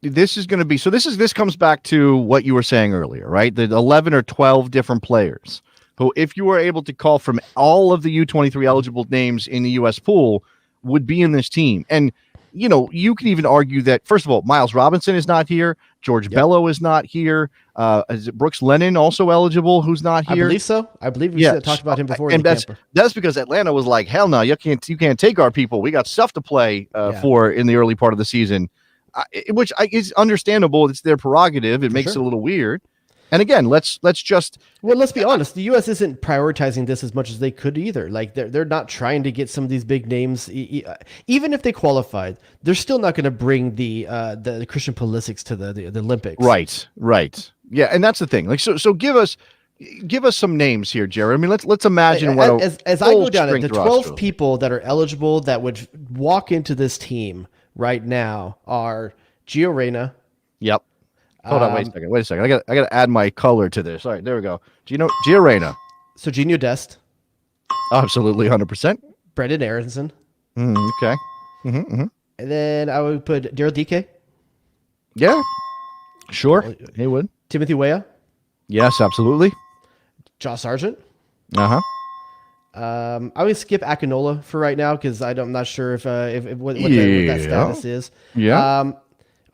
this is going to be so. This comes back to what you were saying earlier, right? The 11 or 12 different players who, if you were able to call from all of the U23 eligible names in the U.S. pool, would be in this team. And you can even argue that, first of all, Miles Robinson is not here. George Bello is not here. Is it Brooks Lennon also eligible, who's not here? I believe so. I believe we talked about him before. And that's because Atlanta was like, hell no, you can't take our people. We got stuff to play for in the early part of the season, which is understandable. It's their prerogative. It makes it a little weird. And again, let's be honest. The U.S. isn't prioritizing this as much as they could either. Like they're not trying to get some of these big names. Even if they qualified, they're still not going to bring the Christian Pulisics to the Olympics. Right. Yeah, and that's the thing. Like so, give us some names here, Jared. I mean, let's imagine as I go down it, the 12 people that are eligible that would walk into this team right now are Gio Reyna. Yep. Hold on, wait a second. I got to add my color to this. All right, there we go. Gio Reyna. Serginho Dest. Absolutely, 100%. Brendan Aronson. Okay. And then I would put Daryl Dike. Yeah. Sure. He would. Timothy Weah. Yes, absolutely. Josh Sargent. Uh-huh. I would skip Akinola for right now because I'm not sure if what that status is. Yeah.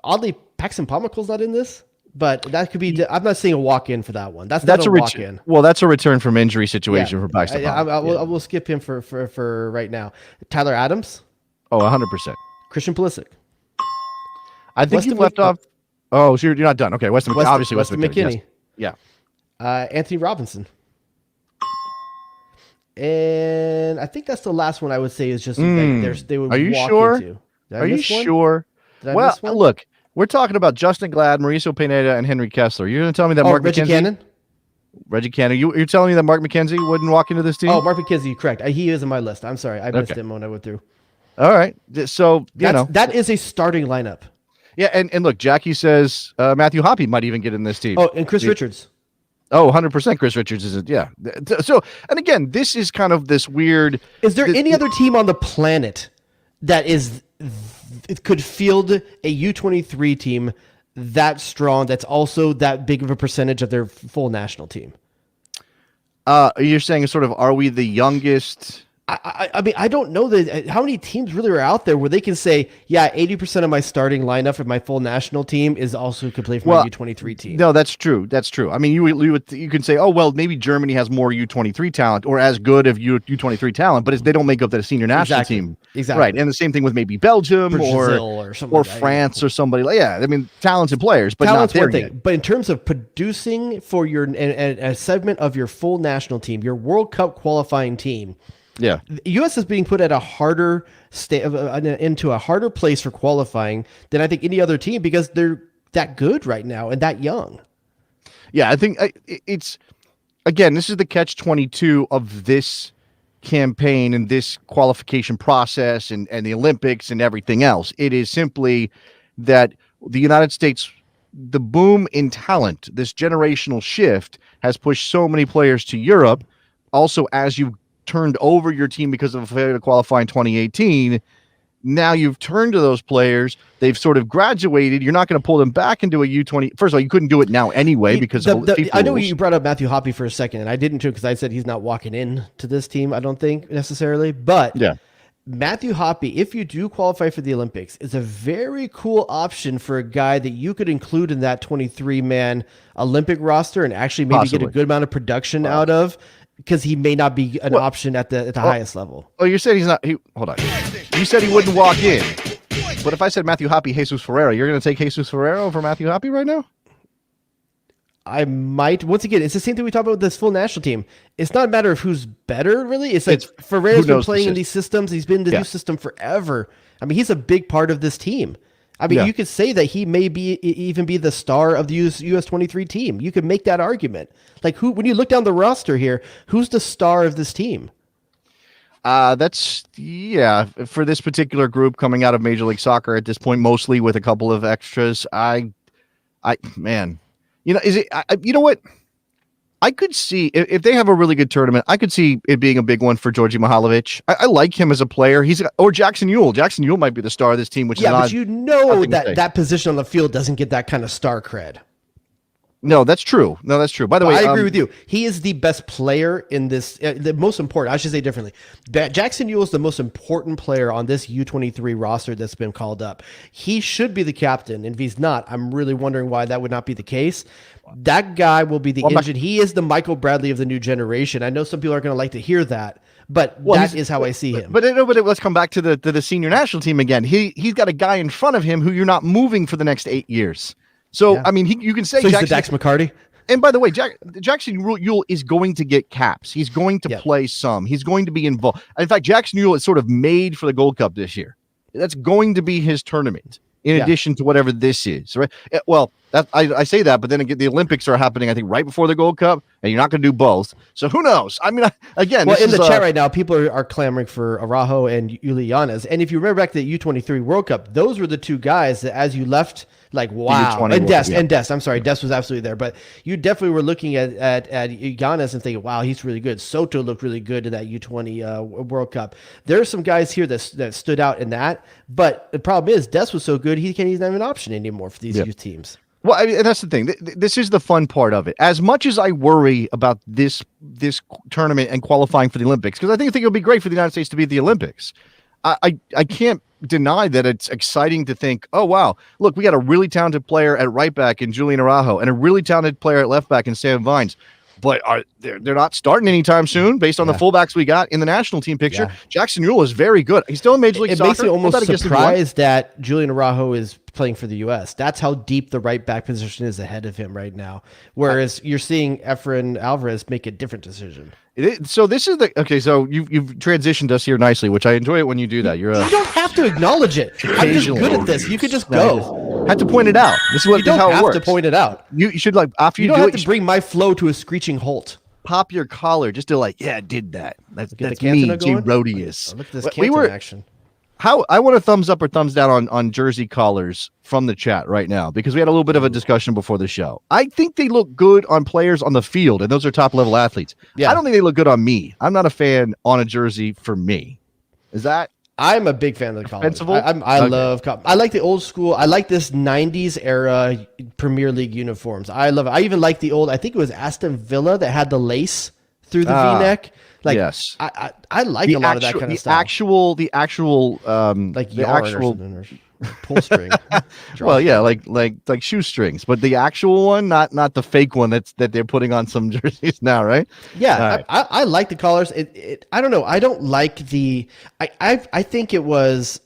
Oddly, Paxton Pomacle's not in this, but that could be. I'm not saying a walk-in for that one. That's not a walk-in. Well, that's a return from injury situation for Paxton I Pomacle. will skip him for right now. Tyler Adams. Oh, 100%. Christian Pulisic. I think you left off. Oh, so you're not done. Okay, Weston McKennie. Yes. Yeah. Anthony Robinson. And I think that's the last one I would say is just like they would. Are you walk sure? Into. Are you sure? Well, look, we're talking about Justin Glad, Mauricio Pineda, and Henry Kessler. You're going to tell me that Reggie Cannon? Reggie Cannon. You're telling me that Mark McKenzie wouldn't walk into this team? Oh, Mark McKenzie, correct. He is on my list. I'm sorry. I missed him when I went through. All right. So, that is a starting lineup. Yeah, and look, Jackie says Matthew Hoppe might even get in this team. Oh, and Chris Richards. Oh, 100% Chris Richards isn't. Yeah. So, and again, this is kind of this weird. Is there any other team on the planet that it could field a U23 team that strong that's also that big of a percentage of their full national team? You're saying sort of, are we the youngest? I mean, I don't know how many teams really are out there where they can say, yeah, 80% of my starting lineup for my full national team is also could play for my U23 team. No, that's true. That's true. I mean, you can say, oh, well, maybe Germany has more U23 talent or as good of U23 talent, but they don't make up that senior national team. Exactly. Right. And the same thing with maybe Belgium or something like France or somebody like, yeah, I mean, talented players, but talent's not there one thing. yet. But in terms of producing for a segment of your full national team, your World Cup qualifying team, yeah, the U.S. is being put at a harder into a harder place for qualifying than I think any other team because they're that good right now and that young. Yeah, I think it's again, this is the catch-22 of this campaign and this qualification process and the Olympics and everything else. It is simply that the United States, the boom in talent, this generational shift has pushed so many players to Europe. Also, as you turned over your team because of a failure to qualify in 2018. Now you've turned to those players. They've sort of graduated. You're not going to pull them back into a U20. First of all, you couldn't do it now anyway because of FIFA I know rules. you brought up Matthew Hoppe for a second, and I didn't too because I said he's not walking in to this team, I don't think necessarily. But yeah, Matthew Hoppe, if you do qualify for the Olympics, is a very cool option for a guy that you could include in that 23-man Olympic roster and actually maybe get a good amount of production out of. Because he may not be an option at the highest level. Oh, you said he's not. Hold on. You said he wouldn't walk in. But if I said Matthew Hoppe, Jesus Ferreira, you're going to take Jesus Ferreira over Matthew Hoppe right now? I might. Once again, it's the same thing we talked about with this full national team. It's not a matter of who's better, really. It's like Ferreira's been playing in these systems. He's been in the new system forever. I mean, he's a big part of this team. I mean, you could say that he may even be the star of the US 23 team. You could make that argument. Like when you look down the roster here, who's the star of this team? For this particular group coming out of Major League Soccer at this point, mostly with a couple of extras. Man, you know what? I could see if they have a really good tournament, I could see it being a big one for Georgi Mihalovic. I like him as a player. Or Jackson Ewell. Jackson Ewell might be the star of this team, which is but that position on the field doesn't get that kind of star cred. No, that's true. By the way, I agree with you. He is the best player in this. The most important, I should say differently. Jackson Ewell is the most important player on this U23 roster that's been called up. He should be the captain, and if he's not, I'm really wondering why that would not be the case. That guy will be the engine. He is the Michael Bradley of the new generation. I know some people are going to like to hear that, but that is how I see him. But let's come back to the senior national team again. He's got a guy in front of him who you're not moving for the next 8 years. So, I mean, you can say he's the Dax McCarty. And by the way, Jackson Ewell is going to get caps. He's going to play some. He's going to be involved. In fact, Jackson Ewell is sort of made for the Gold Cup this year. That's going to be his tournament in addition to whatever this is. Right? Well, I say that, but then again, the Olympics are happening, I think, right before the Gold Cup, and you're not going to do both. So who knows? I mean, again, well, in the chat right now, people are clamoring for Araujo and Uli Yanez. And if you remember back to the U23 World Cup, those were the two guys that, as you left Like, wow. U20 And World Cup, Dest. I'm sorry. Dest was absolutely there. But you definitely were looking at Giannis and thinking, wow, he's really good. Soto looked really good in that U20 World Cup. There are some guys here that stood out in that. But the problem is Dest was so good, he's not even an option anymore for these youth teams. Well, I mean, and that's the thing. This is the fun part of it. As much as I worry about this tournament and qualifying for the Olympics, because I think it'll be great for the United States to be at the Olympics. I can't deny that it's exciting to think, oh, wow, look, we got a really talented player at right back in Julian Araujo and a really talented player at left back in Sam Vines. But they're not starting anytime soon based on the fullbacks we got in the national team picture. Yeah. Jackson Newell is very good. He's still in Major League Soccer. It makes me almost surprised that Julian Araujo is playing for the U.S. That's how deep the right back position is ahead of him right now. Whereas you're seeing Efrain Alvarez make a different decision. So this is so you've transitioned us here nicely, which I enjoy it when you do that. You don't have to acknowledge it. I'm just good at this. You could just go. I have to point it out. This is how it works. You don't have to point it out. You should after you don't have to bring my flow to a screeching halt. Pop your collar just to I did that. That's me, G. Rodius. Look at this Canton action. I want a thumbs up or thumbs down on jersey collars from the chat right now, because we had a little bit of a discussion before the show. I think they look good on players on the field, and those are top level athletes. Yeah. I don't think they look good on me. I'm not a fan on a jersey for me. Is that? I'm a big fan of the collars. I like the old school. I like this 90s era Premier League uniforms. I love it. I even like the old, I think it was Aston Villa that had the lace through the V-neck. Yes, I like a lot of that kind of stuff. The actual pull string. Well, yeah, like shoestrings, but the actual one, not the fake one that they're putting on some jerseys now, right? Yeah, right. I like the collars. I don't know. I don't like the. I think it was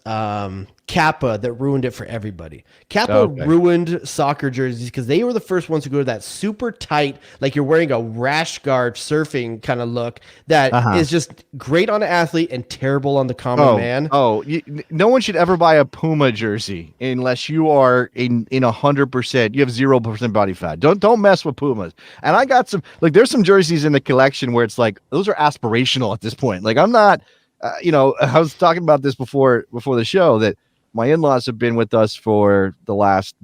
Kappa that ruined it for everybody. Kappa ruined soccer jerseys because they were the first ones to go to that super tight, like you're wearing a rash guard surfing kind of look that is just great on an athlete and terrible on the common man. No one should ever buy a Puma jersey unless you are in 100%. You have 0% body fat. Don't mess with Pumas. And I got some there's some jerseys in the collection where it's like those are aspirational at this point. Like I'm not, I was talking about this before the show that. My in-laws have been with us for the last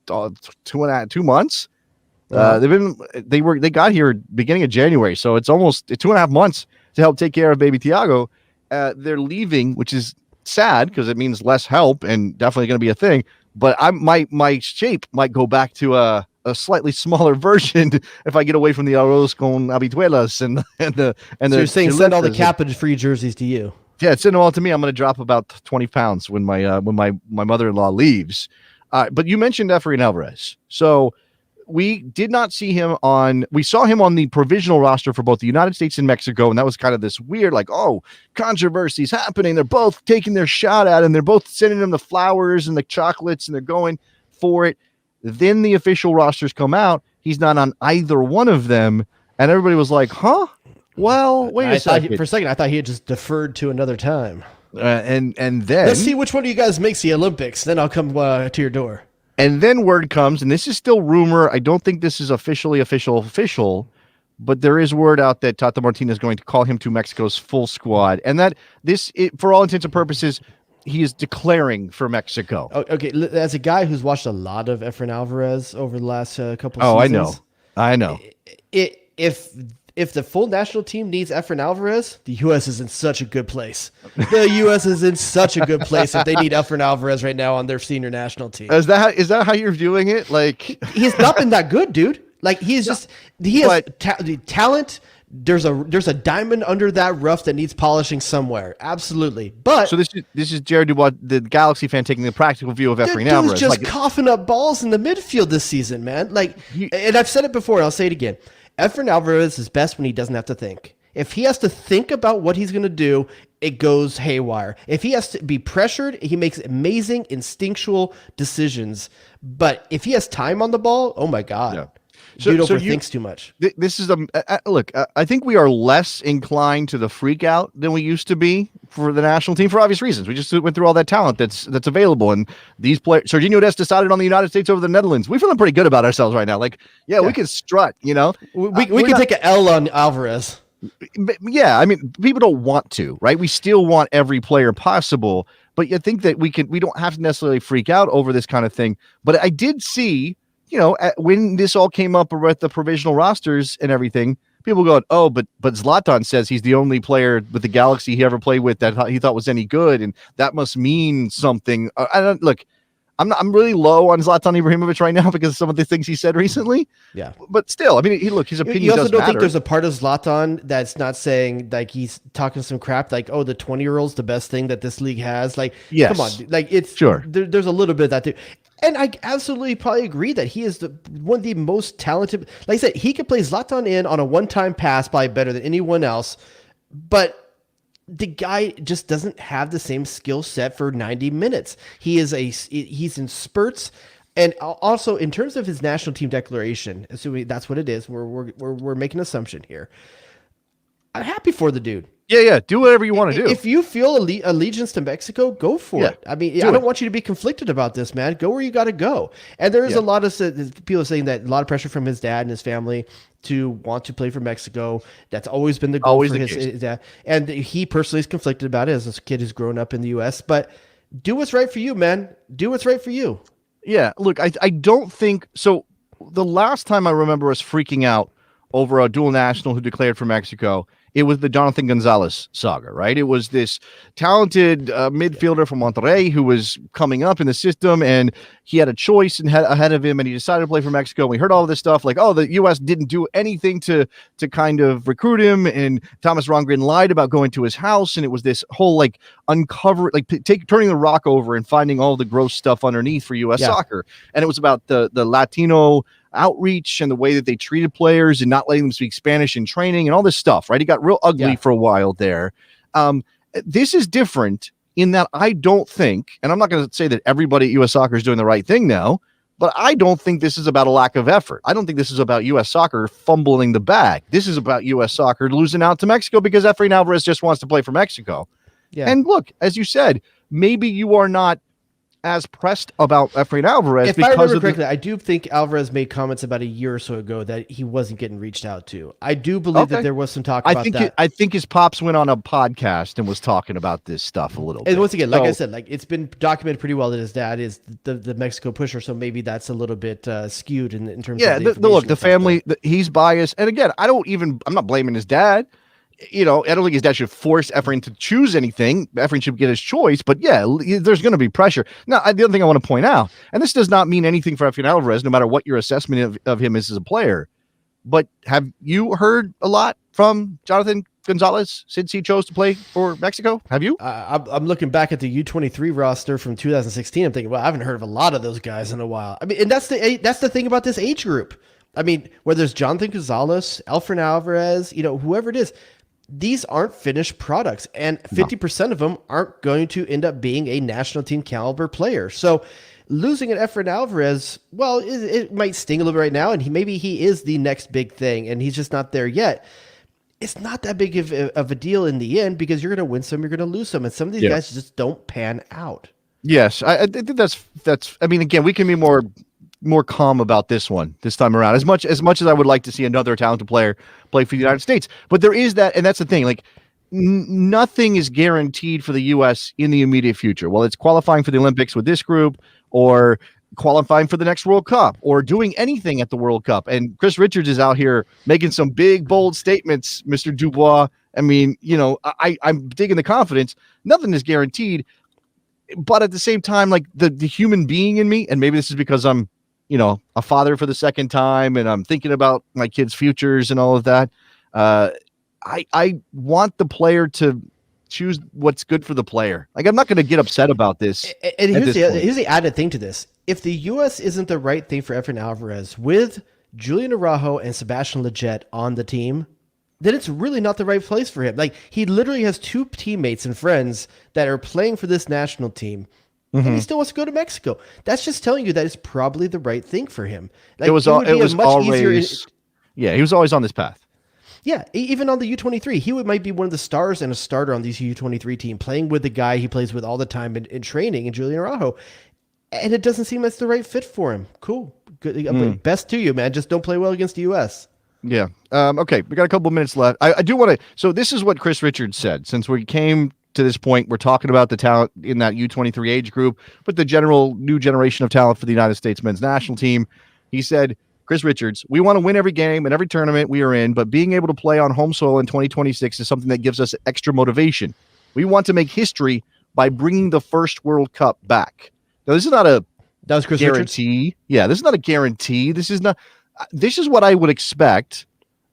2 months. They got here beginning of January, so it's almost 2.5 months to help take care of baby Tiago. They're leaving, which is sad because it means less help and definitely going to be a thing. But my shape might go back to a slightly smaller version if I get away from the arroz con habituelas and the. So you're saying send all the Kappa free jerseys to you? Yeah, send them all to me. I'm going to drop about 20 pounds when my mother-in-law leaves. But you mentioned Efrain Alvarez. So we did not see him we saw him on the provisional roster for both the United States and Mexico. And that was kind of this weird, controversies happening. They're both taking their shot at him. They're both sending him the flowers and the chocolates and they're going for it. Then the official rosters come out. He's not on either one of them. And everybody was like, huh? Well, wait a second. For a second, I thought he had just deferred to another time. And then let's see which one of you guys makes the Olympics. Then I'll come to your door. And then word comes, and this is still rumor. I don't think this is official, but there is word out that Tata Martino is going to call him to Mexico's full squad, and that for all intents and purposes, he is declaring for Mexico. Okay, as a guy who's watched a lot of Efrain Alvarez over the last couple of seasons. I know. If the full national team needs Efrain Alvarez, the U.S. is in such a good place. The U.S. is in such a good place if they need Efrain Alvarez right now on their senior national team. Is that how you're viewing it? He's not been that good, dude. He has talent. There's a diamond under that rough that needs polishing somewhere. Absolutely. But so this is Jared Dubois, the Galaxy fan, taking the practical view of Efrain Alvarez. Dude's just coughing up balls in the midfield this season, man. And I've said it before, and I'll say it again. Efrain Alvarez is best when he doesn't have to think. If he has to think about what he's going to do, it goes haywire. If he has to be pressured, he makes amazing instinctual decisions. But if he has time on the ball, oh my God. Yeah. Dude overthinks too much. This is look. I think we are less inclined to the freak out than we used to be for the national team for obvious reasons. We just went through all that talent that's available, and these players. Serginho Dest decided on the United States over the Netherlands. We're feeling pretty good about ourselves right now. We can strut. We can take an L on Alvarez. Yeah, I mean, people don't want to, right? We still want every player possible. But you think that we don't have to necessarily freak out over this kind of thing. But I did see, when this all came up with the provisional rosters and everything, people going, oh, but Zlatan says he's the only player with the Galaxy he ever played with that he thought was any good, and that must mean something. I'm really low on Zlatan Ibrahimovic right now because of some of the things he said recently. Yeah. But still, I mean, his opinion You also does don't matter. think there's a part of Zlatan that's not saying, like, he's talking some crap, like, oh, the 20-year-old's the best thing that this league has. Like, yes. Come on. Like, it's sure. There's a little bit of that too. And I absolutely probably agree that he is one of the most talented. Like I said, he could play Zlatan in on a one-time pass probably better than anyone else. But the guy just doesn't have the same skill set for 90 minutes. He's in spurts. And also in terms of his national team declaration, assuming that's what it is, we're making an assumption here. I'm happy for the dude. Yeah. Do whatever you want to do. If you feel allegiance to Mexico, go for it. I mean, I don't want you to be conflicted about this, man. Go where you got to go. And there is a lot of people saying that a lot of pressure from his dad and his family to want to play for Mexico. That's always been the goal for his dad. And he personally is conflicted about it as a kid who's grown up in the U.S. But do what's right for you, man. Do what's right for you. Yeah, look, I don't think so. The last time I remember us freaking out over a dual national who declared for Mexico, it was the Jonathan Gonzalez saga, right? It was this talented midfielder from Monterrey who was coming up in the system, and he had a choice ahead of him, and he decided to play for Mexico. And we heard all of this stuff like, oh, the U.S. didn't do anything to kind of recruit him, and Thomas Rongren lied about going to his house, and it was this whole like turning the rock over and finding all the gross stuff underneath for U.S. soccer. And it was about the Latino outreach and the way that they treated players and not letting them speak Spanish in training and all this stuff, right? It got real ugly for a while there. This is different in that I don't think, and I'm not going to say that everybody at U.S. Soccer is doing the right thing now, but I don't think this is about a lack of effort. I don't think this is about U.S. Soccer fumbling the bag. This is about U.S. Soccer losing out to Mexico because Efrain Alvarez just wants to play for Mexico. Yeah. And look, as you said, maybe you are not as pressed about Efrain Alvarez. If I remember correctly, I do think Alvarez made comments about a year or so ago that he wasn't getting reached out to. I do believe that there was some talk about that. I think his pops went on a podcast and was talking about this stuff a little bit. And once again, like I said, like it's been documented pretty well that his dad is the Mexico pusher, so maybe that's a little bit skewed in terms of the family, he's biased. And again, I'm not blaming his dad. I don't think his dad should force Efrain to choose anything. Efrain should get his choice, but there's going to be pressure. Now, the other thing I want to point out, and this does not mean anything for Efrain Alvarez, no matter what your assessment of him is as a player, but have you heard a lot from Jonathan Gonzalez since he chose to play for Mexico? Have you? I'm looking back at the U23 roster from 2016. I'm thinking, well, I haven't heard of a lot of those guys in a while. I mean, and that's the thing about this age group. I mean, whether it's Jonathan Gonzalez, Efrain Alvarez, whoever it is, these aren't finished products, and 50% of them aren't going to end up being a national team caliber player. So losing an Efrain Alvarez, well, it might sting a little bit right now, and maybe he is the next big thing, and he's just not there yet. It's not that big of a deal in the end because you're going to win some, you're going to lose some, and some of these guys just don't pan out. Yes, I think that's. I mean, again, we can be more calm about this time around. As much as I would like to see another talented player play for the United States, but there is that, and that's the thing. Like, nothing is guaranteed for the U.S. in the immediate future. Well, it's qualifying for the Olympics with this group, or qualifying for the next World Cup, or doing anything at the World Cup. And Chris Richards is out here making some big, bold statements, Mr. Dubois. I mean, I'm digging the confidence. Nothing is guaranteed, but at the same time, like the human being in me, and maybe this is because I'm a father for the second time, and I'm thinking about my kids' futures and all of that. I want the player to choose what's good for the player. Like, I'm not going to get upset about this. And here's the added thing to this. If the U.S. isn't the right thing for Efrain Alvarez with Julian Araujo and Sebastian Lletget on the team, then it's really not the right place for him. Like, he literally has two teammates and friends that are playing for this national team. And he still wants to go to Mexico. That's just telling you that it's probably the right thing for him. Like, he was always on this path. Yeah, even on the U23, he might be one of the stars and a starter on these U23 team, playing with the guy he plays with all the time in training, in Julian Araujo. And it doesn't seem that's the right fit for him. Cool. Good. Best to you, man. Just don't play well against the U.S. Yeah. Okay, we got a couple minutes left. I do want to... So this is what Chris Richards said, since we came to this point. We're talking about the talent in that U23 age group, but the general new generation of talent for the United States men's national team. He said, Chris Richards, we want to win every game and every tournament we are in, but being able to play on home soil in 2026 is something that gives us extra motivation. We want to make history by bringing the first World Cup back. Now, this is not a That was Chris guarantee. Richards? Yeah, this is not a guarantee. This is what I would expect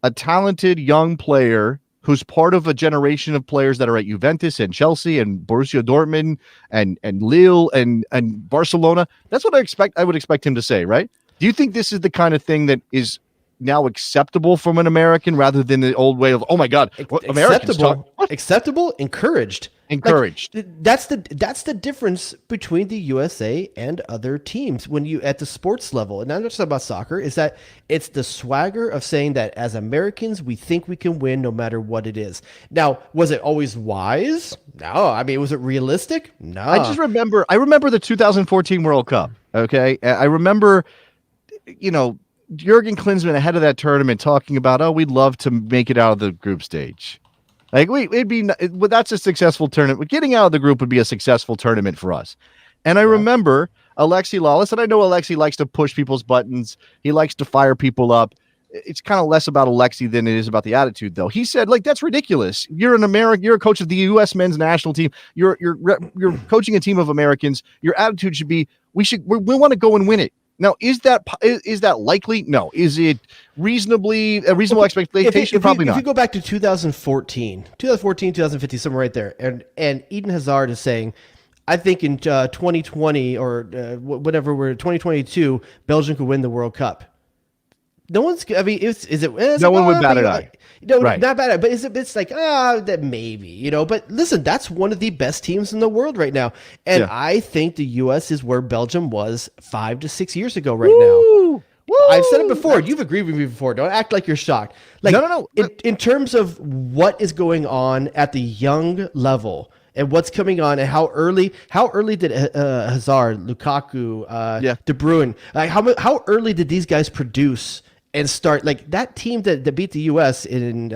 a talented young player who's part of a generation of players that are at Juventus and Chelsea and Borussia Dortmund and Lille and Barcelona. That's what I would expect him to say, right? Do you think this is the kind of thing that is now acceptable from an American rather than the old way of, oh my God, what Americans talk? What? Acceptable, encouraged. Encouraged. Like, that's the difference between the USA and other teams when you at the sports level. And I'm not just about soccer, is that it's the swagger of saying that as Americans we think we can win no matter what it is. Now, was it always wise? No. I mean, was it realistic? No. I remember the 2014 World Cup. Okay. I remember, Jurgen Klinsmann ahead of that tournament talking about, oh, we'd love to make it out of the group stage. Like that's a successful tournament. Getting out of the group would be a successful tournament for us. And I remember Alexi Lawless, and I know Alexi likes to push people's buttons. He likes to fire people up. It's kind of less about Alexi than it is about the attitude, though. He said, that's ridiculous. You're an American. You're a coach of the U.S. men's national team. You're coaching a team of Americans. Your attitude should be, we want to go and win it. Now, is that likely? No. Is it a reasonable expectation? Probably not. If you go back to 2014, 2015, somewhere right there, and Eden Hazard is saying, I think in 2020 or whatever, we're 2022, Belgium could win the World Cup. No one's. I mean, no one would bat an eye. No, right. Not bad. But it's like that maybe, But listen, that's one of the best teams in the world right now, and I think the U.S. is where Belgium was 5 to 6 years ago. Right now, I've said it before. You've agreed with me before. Don't act like you're shocked. Like, no. In terms of what is going on at the young level and what's coming on, and how early did Hazard, Lukaku, De Bruyne, like how early did these guys produce? And start like that team that beat the U.S. in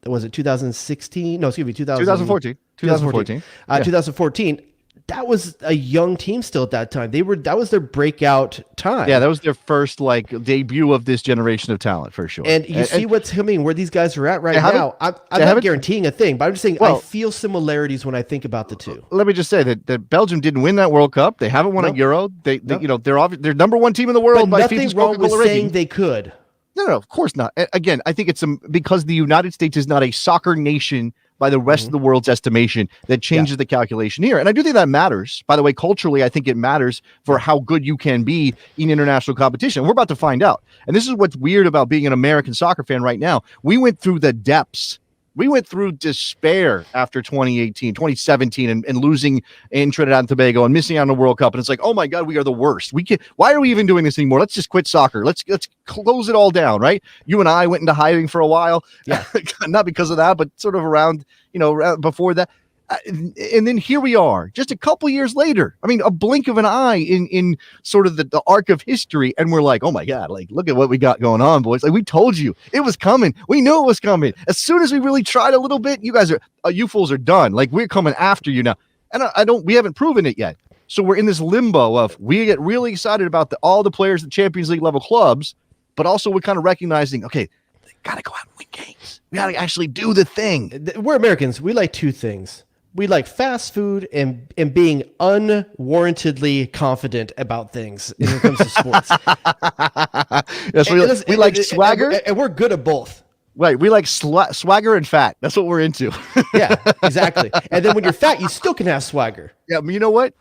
was it 2016? No, excuse me, 2014. 2014. That was a young team still at that time. That was their breakout time. Yeah, that was their first debut of this generation of talent for sure. And you see what's coming, where these guys are at right now. I'm not guaranteeing a thing, but I'm just saying I feel similarities when I think about the two. Let me just say that Belgium didn't win that World Cup. They haven't won a Euro. They're number one team in the world by FIFA's wrong with ranking. saying they could. No, of course not. Again, I think it's because the United States is not a soccer nation by the rest of the world's estimation that changes the calculation here. And I do think that matters. By the way, culturally, I think it matters for how good you can be in international competition. We're about to find out. And this is what's weird about being an American soccer fan right now. We went through the depths. We went through despair after 2017 and losing in Trinidad and Tobago and missing out on the World Cup. And it's like, oh my God, we are the worst. Why are we even doing this anymore? Let's just quit soccer. Let's close it all down, right? You and I went into hiding for a while. Yeah. Not because of that, but sort of around before that. And then here we are, just a couple years later. I mean, a blink of an eye in sort of the arc of history, and we're like, oh my God, look at what we got going on, boys. We told you it was coming. We knew it was coming. As soon as we really tried a little bit, you fools are done. We're coming after you now, and we haven't proven it yet. So we're in this limbo of we get really excited about all the players at Champions League level clubs, but also we're kind of recognizing, okay, they got to go out and win games. We got to actually do the thing. We're Americans. We like two things. We like fast food and being unwarrantedly confident about things when it comes to sports. Yes, we like swagger. And we're good at both. Right. We like swagger and fat. That's what we're into. Yeah, exactly. And then when you're fat, you still can have swagger. Yeah, you know what?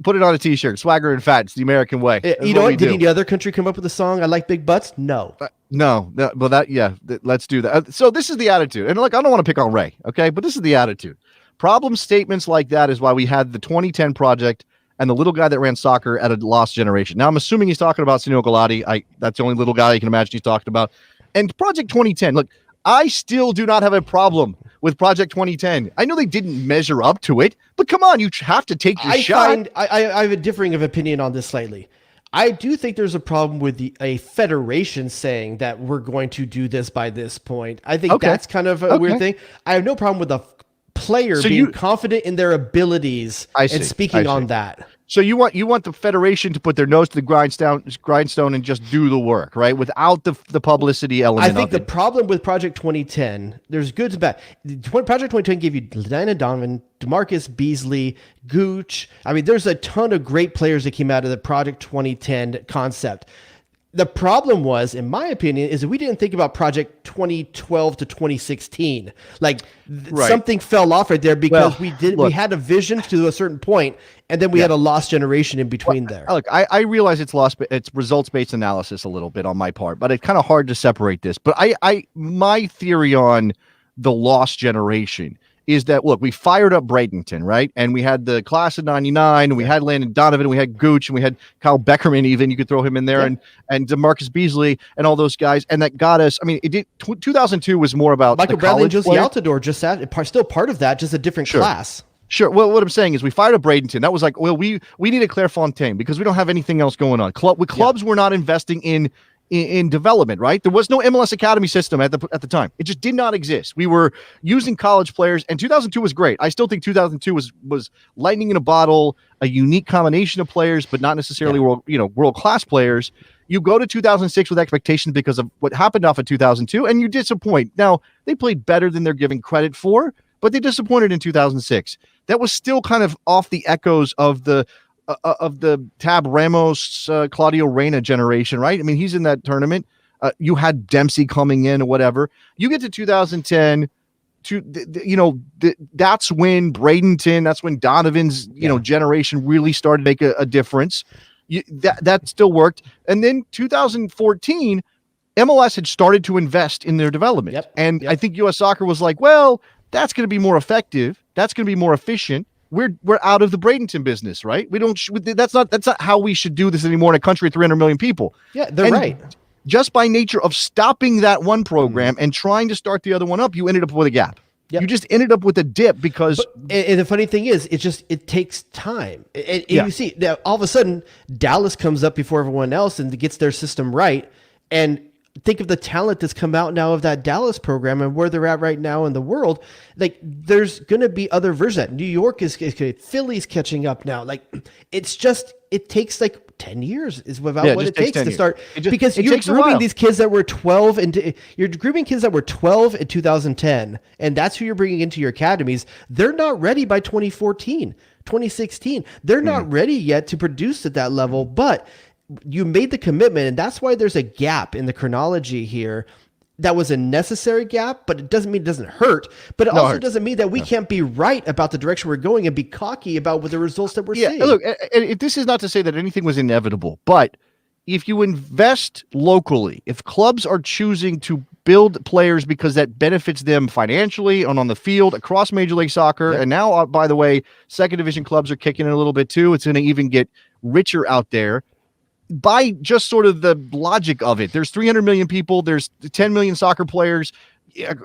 Put it on a T-shirt. Swagger and fat. It's the American way. You know what? Did any other country come up with a song, I like big butts? No. No. Well, let's do that. So this is the attitude. And I don't want to pick on Ray, okay? But this is the attitude. Problem statements like that is why we had the 2010 project and the little guy that ran soccer at a lost generation. Now, I'm assuming he's talking about Sunil Gulati. That's the only little guy you can imagine he's talking about. And Project 2010, look, I still do not have a problem with Project 2010. I know they didn't measure up to it, but come on, you have to take your shot. I have a differing of opinion on this slightly. I do think there's a problem with a federation saying that we're going to do this by this point. I think that's kind of a weird thing. I have no problem with the player being confident in their abilities and speaking on that. So you want the federation to put their nose to the grindstone and just do the work, right? Without the publicity element. I think the problem with Project 2010, there's goods and bad. Project 2010 gave you Landon Donovan, DeMarcus Beasley, Gooch. I mean, there's a ton of great players that came out of the Project 2010 concept. The problem was, in my opinion, is that we didn't think about Project 2012 to 2016. Like something fell off right there because we had a vision to a certain point, and then we had a lost generation in between there. Look, I realize it's results-based analysis a little bit on my part, but it's kind of hard to separate this. But my theory on the lost generation is that, look, we fired up Bradenton, right? And we had the class of 99, and we had Landon Donovan, and we had Gooch, and we had Kyle Beckerman even. You could throw him in there, and DeMarcus Beasley and all those guys. And that got us, I mean, 2002 was more about Michael Bradley and Josie Altidore, still part of that, just a different class. Sure. Well, what I'm saying is we fired up Bradenton. That was like, well, we needed Clairefontaine because we don't have anything else going on. Clubs were not investing in development, right? There was no MLS Academy system at the time. It just did not exist. We were using college players, and 2002 was great. I still think 2002 was lightning in a bottle, a unique combination of players, but not necessarily world class players. You go to 2006 with expectations because of what happened off of 2002, and you disappoint. Now, they played better than they're giving credit for, but they disappointed in 2006. That was still kind of off the echoes of the Tab Ramos, Claudio Reyna generation, right? I mean, he's in that tournament. You had Dempsey coming in or whatever. You get to 2010, that's when Bradenton, that's when Donovan's, generation really started to make a difference. That still worked. And then 2014, MLS had started to invest in their development. I think U.S. Soccer was like, well, that's going to be more effective. That's going to be more efficient. We're out of the Bradenton business, right? That's not how we should do this anymore in a country of 300 million people. Yeah, they're right. Just by nature of stopping that one program and trying to start the other one up, you ended up with a gap. Yep. You just ended up with a dip because. And the funny thing is, it takes time. You see, now all of a sudden, Dallas comes up before everyone else and gets their system right, and think of the talent that's come out now of that Dallas program and where they're at right now in the world. Like, there's going to be other versions of that. New York is Philly's catching up now. Like, it takes like 10 years is about what it takes to start. Because you're grooming these kids that were 12 and you're grooming kids that were 12 in 2010. And that's who you're bringing into your academies. They're not ready by 2014, 2016. They're not ready yet to produce at that level, but you made the commitment, and that's why there's a gap in the chronology here. That was a necessary gap, but it doesn't mean it doesn't hurt. But it also doesn't mean that we can't be right about the direction we're going and be cocky about the results that we're seeing. Look, this is not to say that anything was inevitable, but if you invest locally, if clubs are choosing to build players because that benefits them financially and on the field across Major League Soccer, and now, by the way, second division clubs are kicking in a little bit too. It's going to even get richer out there. By just sort of the logic of it, there's 300 million people, there's 10 million soccer players,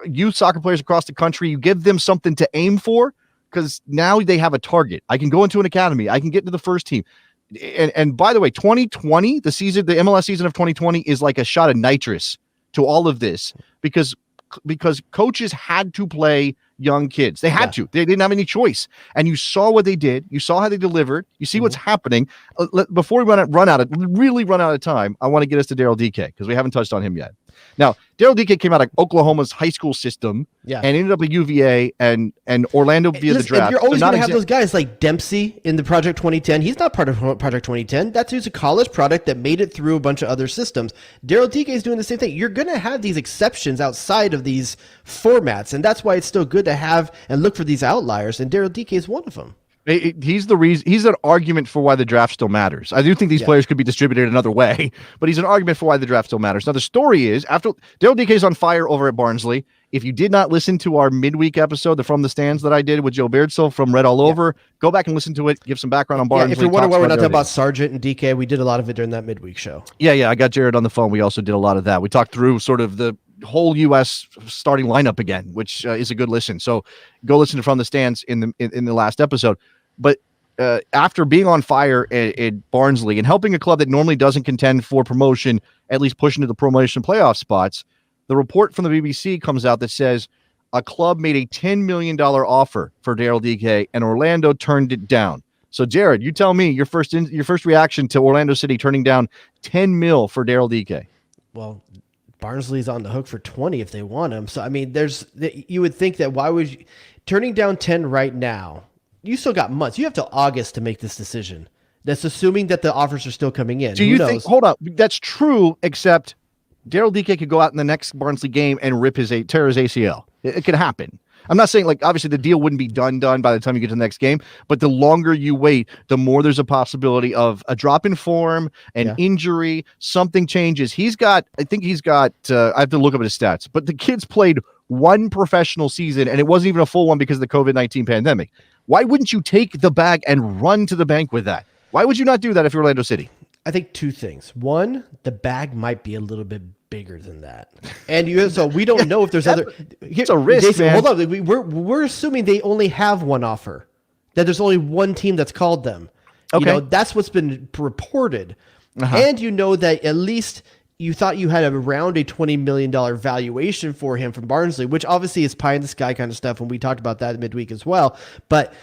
youth soccer players across the country. You give them something to aim for because now they have a target. I can go into an academy. I can get into the first team. And by the way, 2020, the MLS season of 2020 is like a shot of nitrous to all of this because coaches had to play young kids. They had to. They didn't have any choice. And you saw what they did. You saw how they delivered. You see what's happening. Before we run out of time, I want to get us to Daryl Dike because we haven't touched on him yet. Now, Daryl Dike came out of Oklahoma's high school system and ended up at UVA and Orlando via the draft. You're always going to have those guys like Dempsey in the Project 2010. He's not part of Project 2010. That's who's a college product that made it through a bunch of other systems. Daryl Dike is doing the same thing. You're going to have these exceptions outside of these formats, and that's why it's still good to have and look for these outliers, and Daryl Dike is one of them. He's the reason. He's an argument for why the draft still matters. I do think these players could be distributed another way, but he's an argument for why the draft still matters. Now, the story is after Daryl Dike is on fire over at Barnsley. If you did not listen to our midweek episode, the From the Stands that I did with Joe Beardsell from Red All Over, go back and listen to it. Give some background on Barnsley. If you're wondering why we're not talking about Sargent and DK, we did a lot of it during that midweek show. Yeah. I got Jared on the phone. We also did a lot of that. We talked through sort of the whole U.S. starting lineup again, which is a good listen. So go listen to From the Stands in the last episode. But after being on fire at Barnsley and helping a club that normally doesn't contend for promotion, at least push into the promotion playoff spots, the report from the BBC comes out that says, a club made a $10 million offer for Daryl Dike, and Orlando turned it down. So, Jared, you tell me your first reaction to Orlando City turning down $10 million for Daryl Dike. Well, Barnsley's on the hook for 20 if they want him. So, I mean, you would think that why would you turning down 10 right now? You still got months. You have till August to make this decision. That's assuming that the offers are still coming in. Do you think? Hold up, that's true. Except Daryl Dike could go out in the next Barnsley game and tear his ACL. It could happen. I'm not saying like obviously the deal wouldn't be done by the time you get to the next game, but the longer you wait, the more there's a possibility of a drop in form, an injury, something changes. I have to look up his stats, but the kid's played one professional season and it wasn't even a full one because of the COVID-19 pandemic. Why wouldn't you take the bag and run to the bank with that? Why would you not do that if you're Orlando City? I think two things. One, the bag might be a little bit bigger than that, and so we don't know if there's other. It's a risk, Jason, man. Hold on, we're assuming they only have one offer. That there's only one team that's called them. Okay, that's what's been reported, and that at least you thought you had around a $20 million valuation for him from Barnsley, which obviously is pie in the sky kind of stuff. And we talked about that midweek as well. But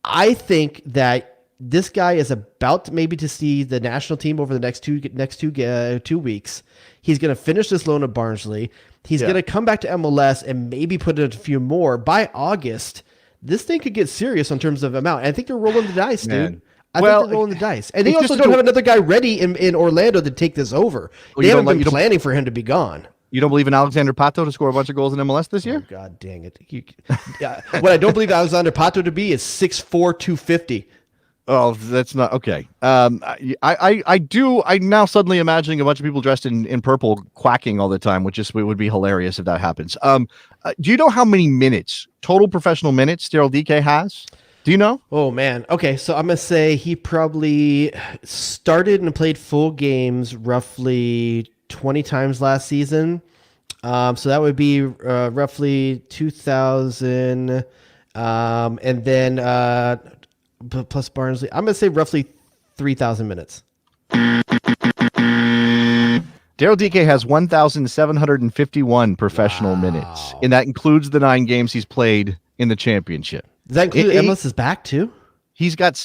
I think that this guy is about maybe to see the national team over the next two weeks. He's going to finish this loan at Barnsley. He's going to come back to MLS and maybe put in a few more. By August, this thing could get serious in terms of amount. And I think they're rolling the dice, dude. I think they're rolling the dice. And they also don't have another guy ready in Orlando to take this over. They haven't been planning for him to be gone. You don't believe in Alexander Pato to score a bunch of goals in MLS this year? Oh, God dang it. What I don't believe Alexander Pato to be is 6'4", 250. Oh, that's not okay. I'm now suddenly imagining a bunch of people dressed in purple quacking all the time, which would be hilarious if that happens. Do you know how many total professional minutes Daryl Dike has? Do you know? Oh man. Okay, so I'm gonna say he probably started and played full games roughly 20 times last season. So that would be roughly 2,000, and then. Plus Barnsley, I'm going to say roughly 3,000 minutes. Daryl Dike has 1,751 professional minutes, and that includes the 9 games he's played in the championship. Does that include MLS's back too? He's got,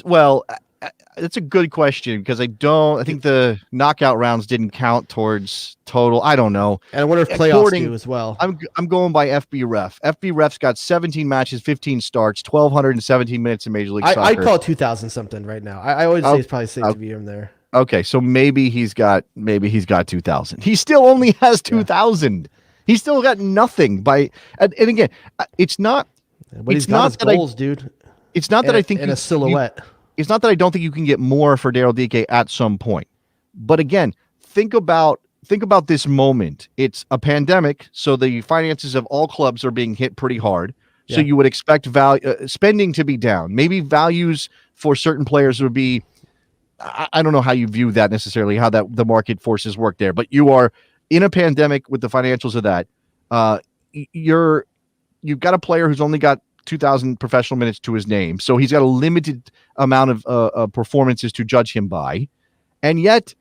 that's a good question because I think the knockout rounds didn't count towards total. I don't know. And I wonder if playoffs do as well. I'm going by FB Ref. FB Ref's got 17 matches, 15 starts, 1,217 minutes in Major League Soccer. I'd call it 2,000 something right now. I always say it's probably safe to be in there. Okay, so maybe he's got 2,000. He still only has 2,000. He's still got nothing and again, it's not. But he's got his goals, dude. It's not that I think in a silhouette. It's not that I don't think you can get more for Daryl Dike at some point. But again, think about this moment. It's a pandemic, so the finances of all clubs are being hit pretty hard. Yeah. So you would expect spending to be down. Maybe values for certain players would be, I don't know how you view that necessarily, how the market forces work there. But you are in a pandemic with the financials of that. You've got a player who's only got 2,000 professional minutes to his name. So he's got a limited amount of performances to judge him by. And yet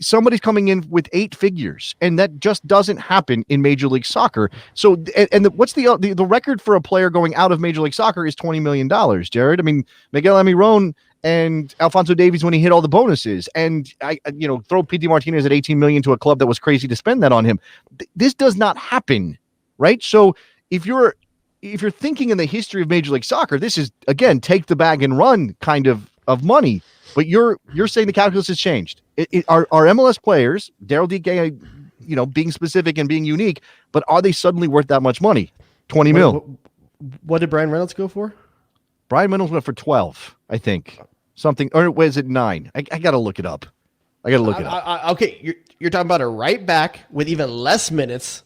somebody's coming in with 8 figures, and that just doesn't happen in Major League Soccer. So, what's the record for a player going out of Major League Soccer is $20 million, Jared. I mean, Miguel Almiron and Alphonso Davies when he hit all the bonuses, and throw Pity Martinez at 18 million to a club that was crazy to spend that on him. This does not happen, right? So if you're thinking in the history of Major League Soccer, this is, again, take the bag and run kind of money. But you're saying the calculus has changed. Are MLS players, Daryl Dike, being specific and being unique, but are they suddenly worth that much money? 20 mil. What did Brian Reynolds go for? Brian Reynolds went for 12, I think. Something, or was it 9? I got to look it up. Okay, you're talking about a right back with even less minutes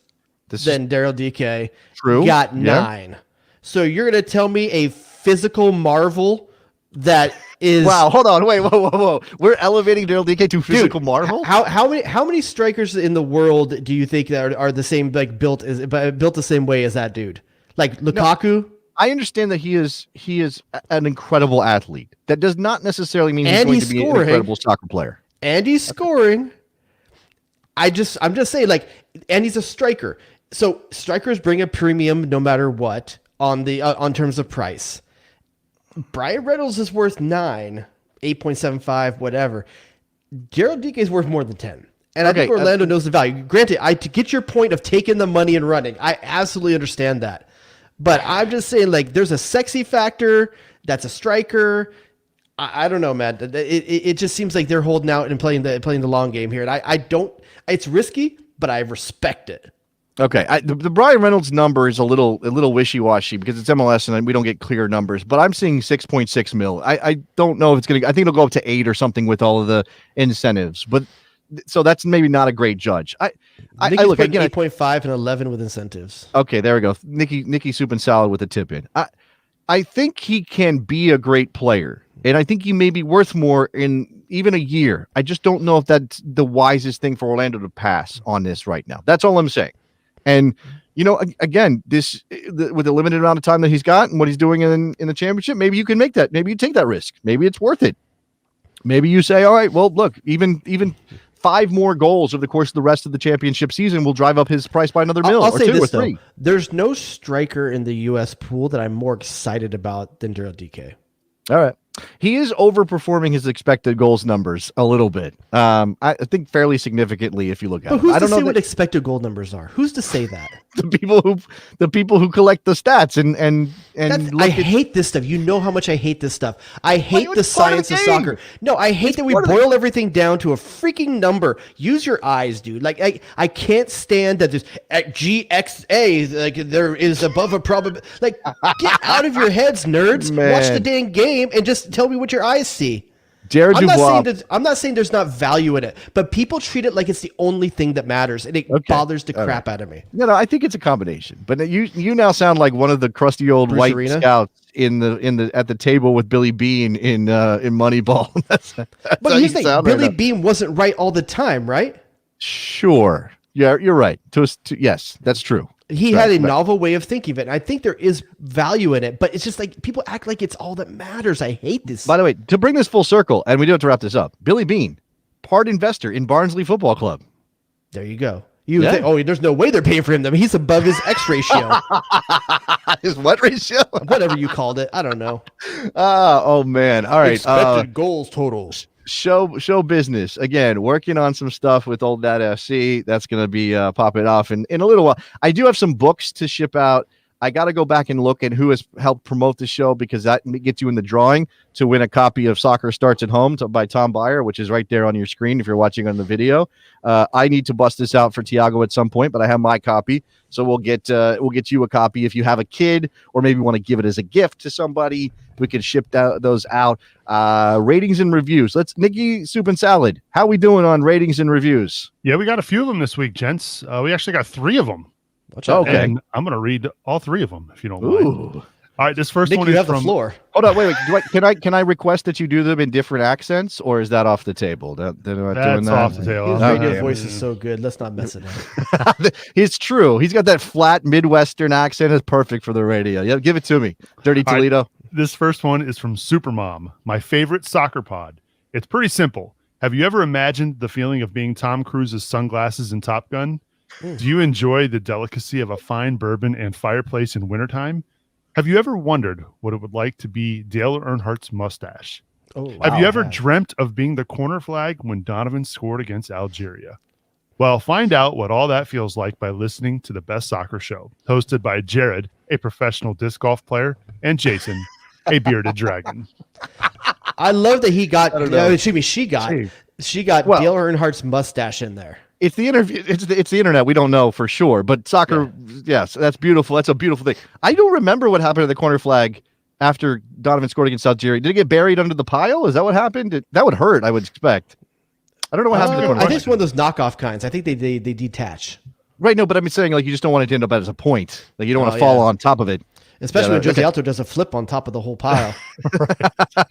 than Daryl Dike. True. Got 9. Yeah. So you're going to tell me a physical marvel that is... Wow, hold on. Wait, whoa. We're elevating Daryl Dike to physical marvel? How many strikers in the world do you think that are the same, like built the same way as that dude? Like Lukaku? No, I understand that he is an incredible athlete. That does not necessarily mean he's going to be an incredible soccer player. And he's scoring. I'm just saying, and he's a striker. So strikers bring a premium no matter what on the on terms of price. Brian Reynolds is worth 9, 8.75, whatever. Daryl Dike is worth more than 10. And I think Orlando knows the value. Granted, to get your point of taking the money and running, I absolutely understand that. But I'm just saying, like, there's a sexy factor. That's a striker. I don't know, man. It just seems like they're holding out and playing the long game here. And I don't. It's risky, but I respect it. Okay, the Brian Reynolds number is a little wishy-washy because it's MLS and we don't get clear numbers. But I'm seeing 6.6 mil. I don't know if it's going to. I think it'll go up to 8 or something with all of the incentives. But so that's maybe not a great judge. I look again 8.5 and 11 with incentives. Okay, there we go. Nikki Soup and Salad with a tip in. I think he can be a great player, and I think he may be worth more in even a year. I just don't know if that's the wisest thing for Orlando to pass on this right now. That's all I'm saying. And, again, with the limited amount of time that he's got and what he's doing in the championship, maybe you can make that. Maybe you take that risk. Maybe it's worth it. Maybe you say, all right, well, look, even 5 more goals over the course of the rest of the championship season will drive up his price by another mil. I'll say 2 this, or 3. though. There's no striker in the U.S. pool that I'm more excited about than Daryl Dike. All right. He is overperforming his expected goals numbers a little bit. I think fairly significantly if you look at But it. who's I don't to know say what expected goal numbers are? Who's to say that? the people who collect the stats and I hate this stuff. You know how much I hate this stuff. I hate the science of soccer. No, I hate that we boil everything down to a freaking number. Use your eyes, dude. Like I can't stand that there's GXA, like there is above a probability. Like, get out of your heads, nerds. Man. Watch the dang game and just tell me what your eyes see. Jared Dubois. I'm not saying there's not value in it, but people treat it like it's the only thing that matters, and it bothers the crap out of me. I think it's a combination. But you now sound like one of the crusty old Bruce white Arena? scouts at the table with Billy Bean in Moneyball. that's But here's the thing, Billy Bean wasn't right all the time, right? Sure. Yeah, you're right. Yes, that's true. He had a novel way of thinking of it. And I think there is value in it, but it's just like people act like it's all that matters. I hate this. By the way, to bring this full circle, and we do have to wrap this up, Billy Bean, part investor in Barnsley Football Club. There you go. You think, there's no way they're paying for him. I mean, he's above his X ratio. His what ratio? Whatever you called it. I don't know. Oh man. All right. Expected goals totals. Show business again, working on some stuff with Old Dad FC. That's going to be popping off in a little while. I do have some books to ship out. I got to go back and look at who has helped promote the show because that gets you in the drawing to win a copy of Soccer Starts at Home by Tom Byer, which is right there on your screen if you're watching on the video. I need to bust this out for Tiago at some point, but I have my copy, so we'll get you a copy if you have a kid or maybe want to give it as a gift to somebody. We can ship those out. Ratings and reviews. Nikki Soup and Salad. How we doing on ratings and reviews? Yeah, we got a few of them this week, gents. We actually got 3 of them. Okay. And I'm going to read all 3 of them if you don't mind. Ooh. All right, this first Nick, one you is have from the floor. Hold on, wait. Can I request that you do them in different accents, or is that off the table? That's off the table. His radio voice is so good. Let's not mess it up. It's true. He's got that flat Midwestern accent. It's perfect for the radio. Yeah, give it to me, Dirty Toledo. Right, this first one is from Supermom, my favorite soccer pod. It's pretty simple. Have you ever imagined the feeling of being Tom Cruise's sunglasses in Top Gun? Do you enjoy the delicacy of a fine bourbon and fireplace in wintertime? Have you ever wondered what it would like to be Dale Earnhardt's mustache? Have you ever dreamt of being the corner flag when Donovan scored against Algeria? Well, find out what all that feels like by listening to the Best Soccer Show, hosted by Jared, a professional disc golf player, and Jason, a bearded dragon. I love that he got. She got Dale Earnhardt's mustache in there. It's the interview. It's the internet. We don't know for sure, but soccer. Yeah. Yes, that's beautiful. That's a beautiful thing. I don't remember what happened to the corner flag after Donovan scored against Algeria. Did it get buried under the pile? Is that what happened? That would hurt. I would expect. I don't know what happened to the corner I flag. think it's one of those knockoff kinds. I think they detach. Right. No, but I'm saying like you just don't want it to end up as a point. Like you don't want to fall on top of it. Especially when Jose Alto does a flip on top of the whole pile.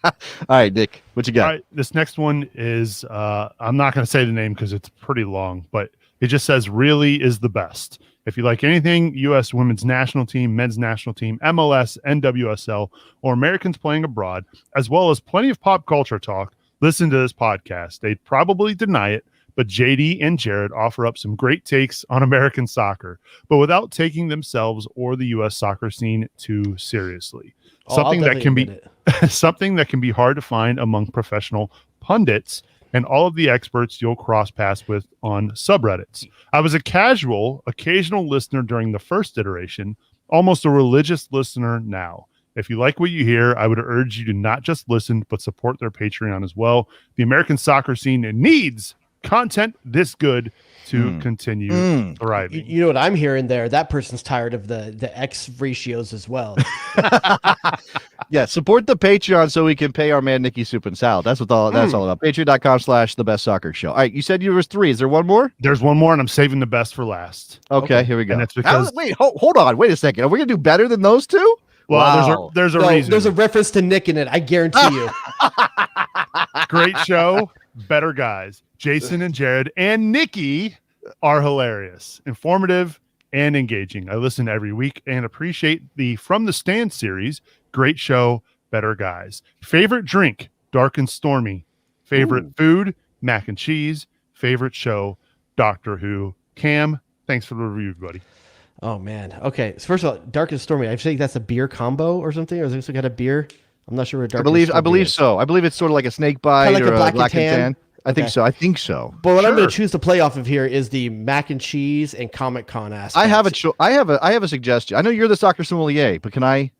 All right, Nick, what you got? All right, this next one is, I'm not going to say the name because it's pretty long, but it just says really is the best. If you like anything U.S. women's national team, men's national team, MLS, NWSL, or Americans playing abroad, as well as plenty of pop culture talk, listen to this podcast. They'd probably deny it, but JD and Jared offer up some great takes on American soccer, but without taking themselves or the U.S. soccer scene too seriously. Something that can be something that can be hard to find among professional pundits and all of the experts you'll cross paths with on subreddits. I was a casual, occasional listener during the first iteration, almost a religious listener now. If you like what you hear, I would urge you to not just listen, but support their Patreon as well. The American soccer scene needs content this good to continue thriving. You know what I'm hearing there? That person's tired of the X ratios as well. Yeah, support the Patreon so we can pay our man Nikki Soup and Salad. That's what that's all about. Patreon.com/thebestsoccershow. All right, you said you was 3. Is there one more? There's one more, and I'm saving the best for last. Okay. Here we go. And it's because wait, hold on. Wait a second. Are we going to do better than those two? Well, there's a reason. There's a reference to Nick in it. I guarantee you. Great show, better guys. Jason and Jared and Nikki are hilarious, informative, and engaging. I listen every week and appreciate the From the Stand series. Great show, better guys. Favorite drink, Dark and Stormy. Favorite food, mac and cheese. Favorite show, Doctor Who. Cam, thanks for the review, buddy. Oh man. Okay. So first of all, Dark and Stormy. I think that's a beer combo or something. Or is this got a beer? I'm not sure what Dark. I believe so. I believe it's sort of like a snake bite like or a black and tan. I think so. But what I'm going to choose to play off of here is the mac and cheese and Comic Con aspect. I have a suggestion. I know you're the soccer sommelier, but can I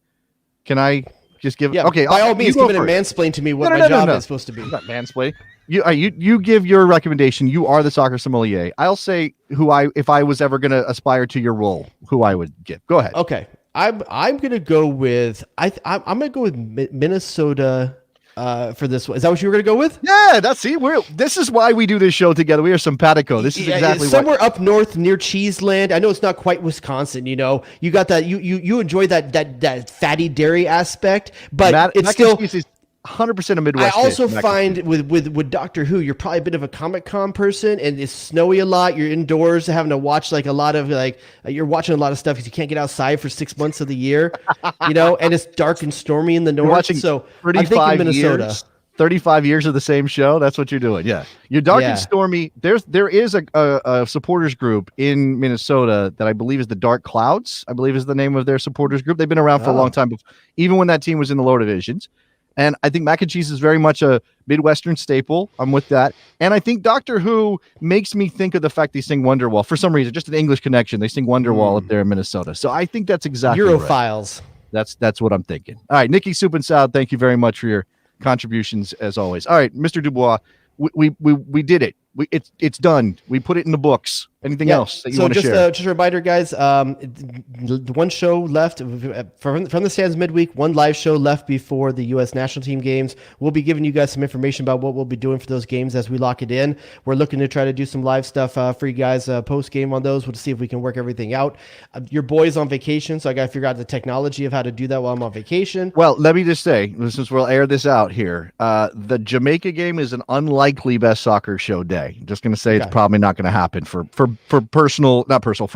just give? Yeah. Okay. By all means, give it and mansplain to me what my job is supposed to be. I'm not mansplaining. You give your recommendation. You are the soccer sommelier. I'll say if I was ever going to aspire to your role, who I would give. Go ahead. Okay. I'm going to go with I'm going to go with Minnesota for this one. Is that what you were going to go with? Yeah, this is why we do this show together. We are simpatico. This is exactly somewhere up north near Cheeseland. I know it's not quite Wisconsin, you got that you enjoy that fatty dairy aspect, but it's still 100% a Midwest. I also find with Doctor Who, you're probably a bit of a Comic Con person, and it's snowy a lot. You're indoors, having to watch like a lot of you're watching a lot of stuff because you can't get outside for 6 months of the year, and it's dark and stormy in the north. So I'm thinking Minnesota. 35 years of the same show. That's what you're doing. Yeah, you're dark and stormy. There is a supporters group in Minnesota that I believe is the Dark Clouds. I believe is the name of their supporters group. They've been around for a long time, even when that team was in the lower divisions. And I think mac and cheese is very much a Midwestern staple. I'm with that. And I think Doctor Who makes me think of the fact they sing Wonderwall. For some reason, just an English connection. They sing Wonderwall up there in Minnesota. So I think that's exactly Europhiles. Right. That's what I'm thinking. All right, Nikki Soup and Salad, thank you very much for your contributions as always. All right, Mr. Dubois, we did it. It's done. We put it in the books. Anything else that you want to share? Just a reminder, guys. The one show left from the stands midweek. One live show left before the U.S. national team games. We'll be giving you guys some information about what we'll be doing for those games as we lock it in. We're looking to try to do some live stuff for you guys post game on those. We'll see if we can work everything out. Your boy's on vacation, so I got to figure out the technology of how to do that while I'm on vacation. Well, let me just say, since we'll air this out here, the Jamaica game is an unlikely best soccer show day. I'm just going to say it's probably not going to happen for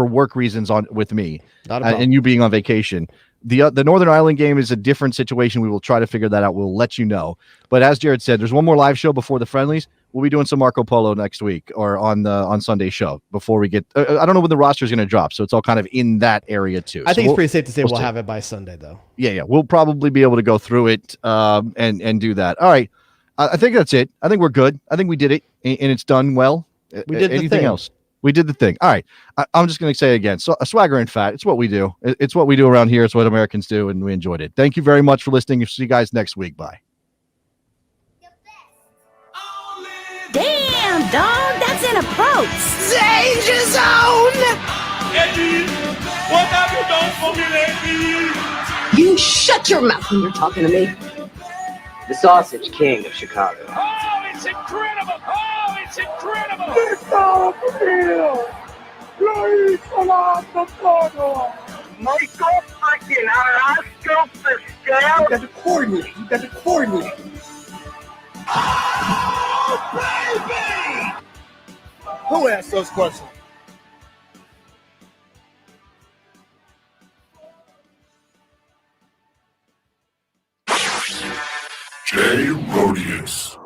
work reasons with me and you being on vacation. The Northern Ireland game is a different situation. We will try to figure that out. We'll let you know. But as Jared said, there's one more live show before the friendlies. We'll be doing some Marco Polo next week or on Sunday's show before we get. I don't know when the roster is going to drop, so it's all kind of in that area too. I think it's pretty safe to say we'll have it by Sunday, though. Yeah, we'll probably be able to go through it and do that. All right, I think that's it. I think we're good. I think we did it and it's done well. We did anything else? We did the thing. All right. I'm just going to say again, so a swagger and fat. It's what we do. It's what we do around here. It's what Americans do, and we enjoyed it. Thank you very much for listening. See you guys next week. Bye. Damn, dog, that's an approach. Danger zone! Eddie, what have you done for me lately? You shut your mouth when you're talking to me. The Sausage King of Chicago. Oh, it's incredible! Oh, it's incredible! It's out of the field! Luis Alonso! Michael freaking Arasco Fiscal! You got to coordinate. Oh, baby! Who asked those questions? Jay Rodius.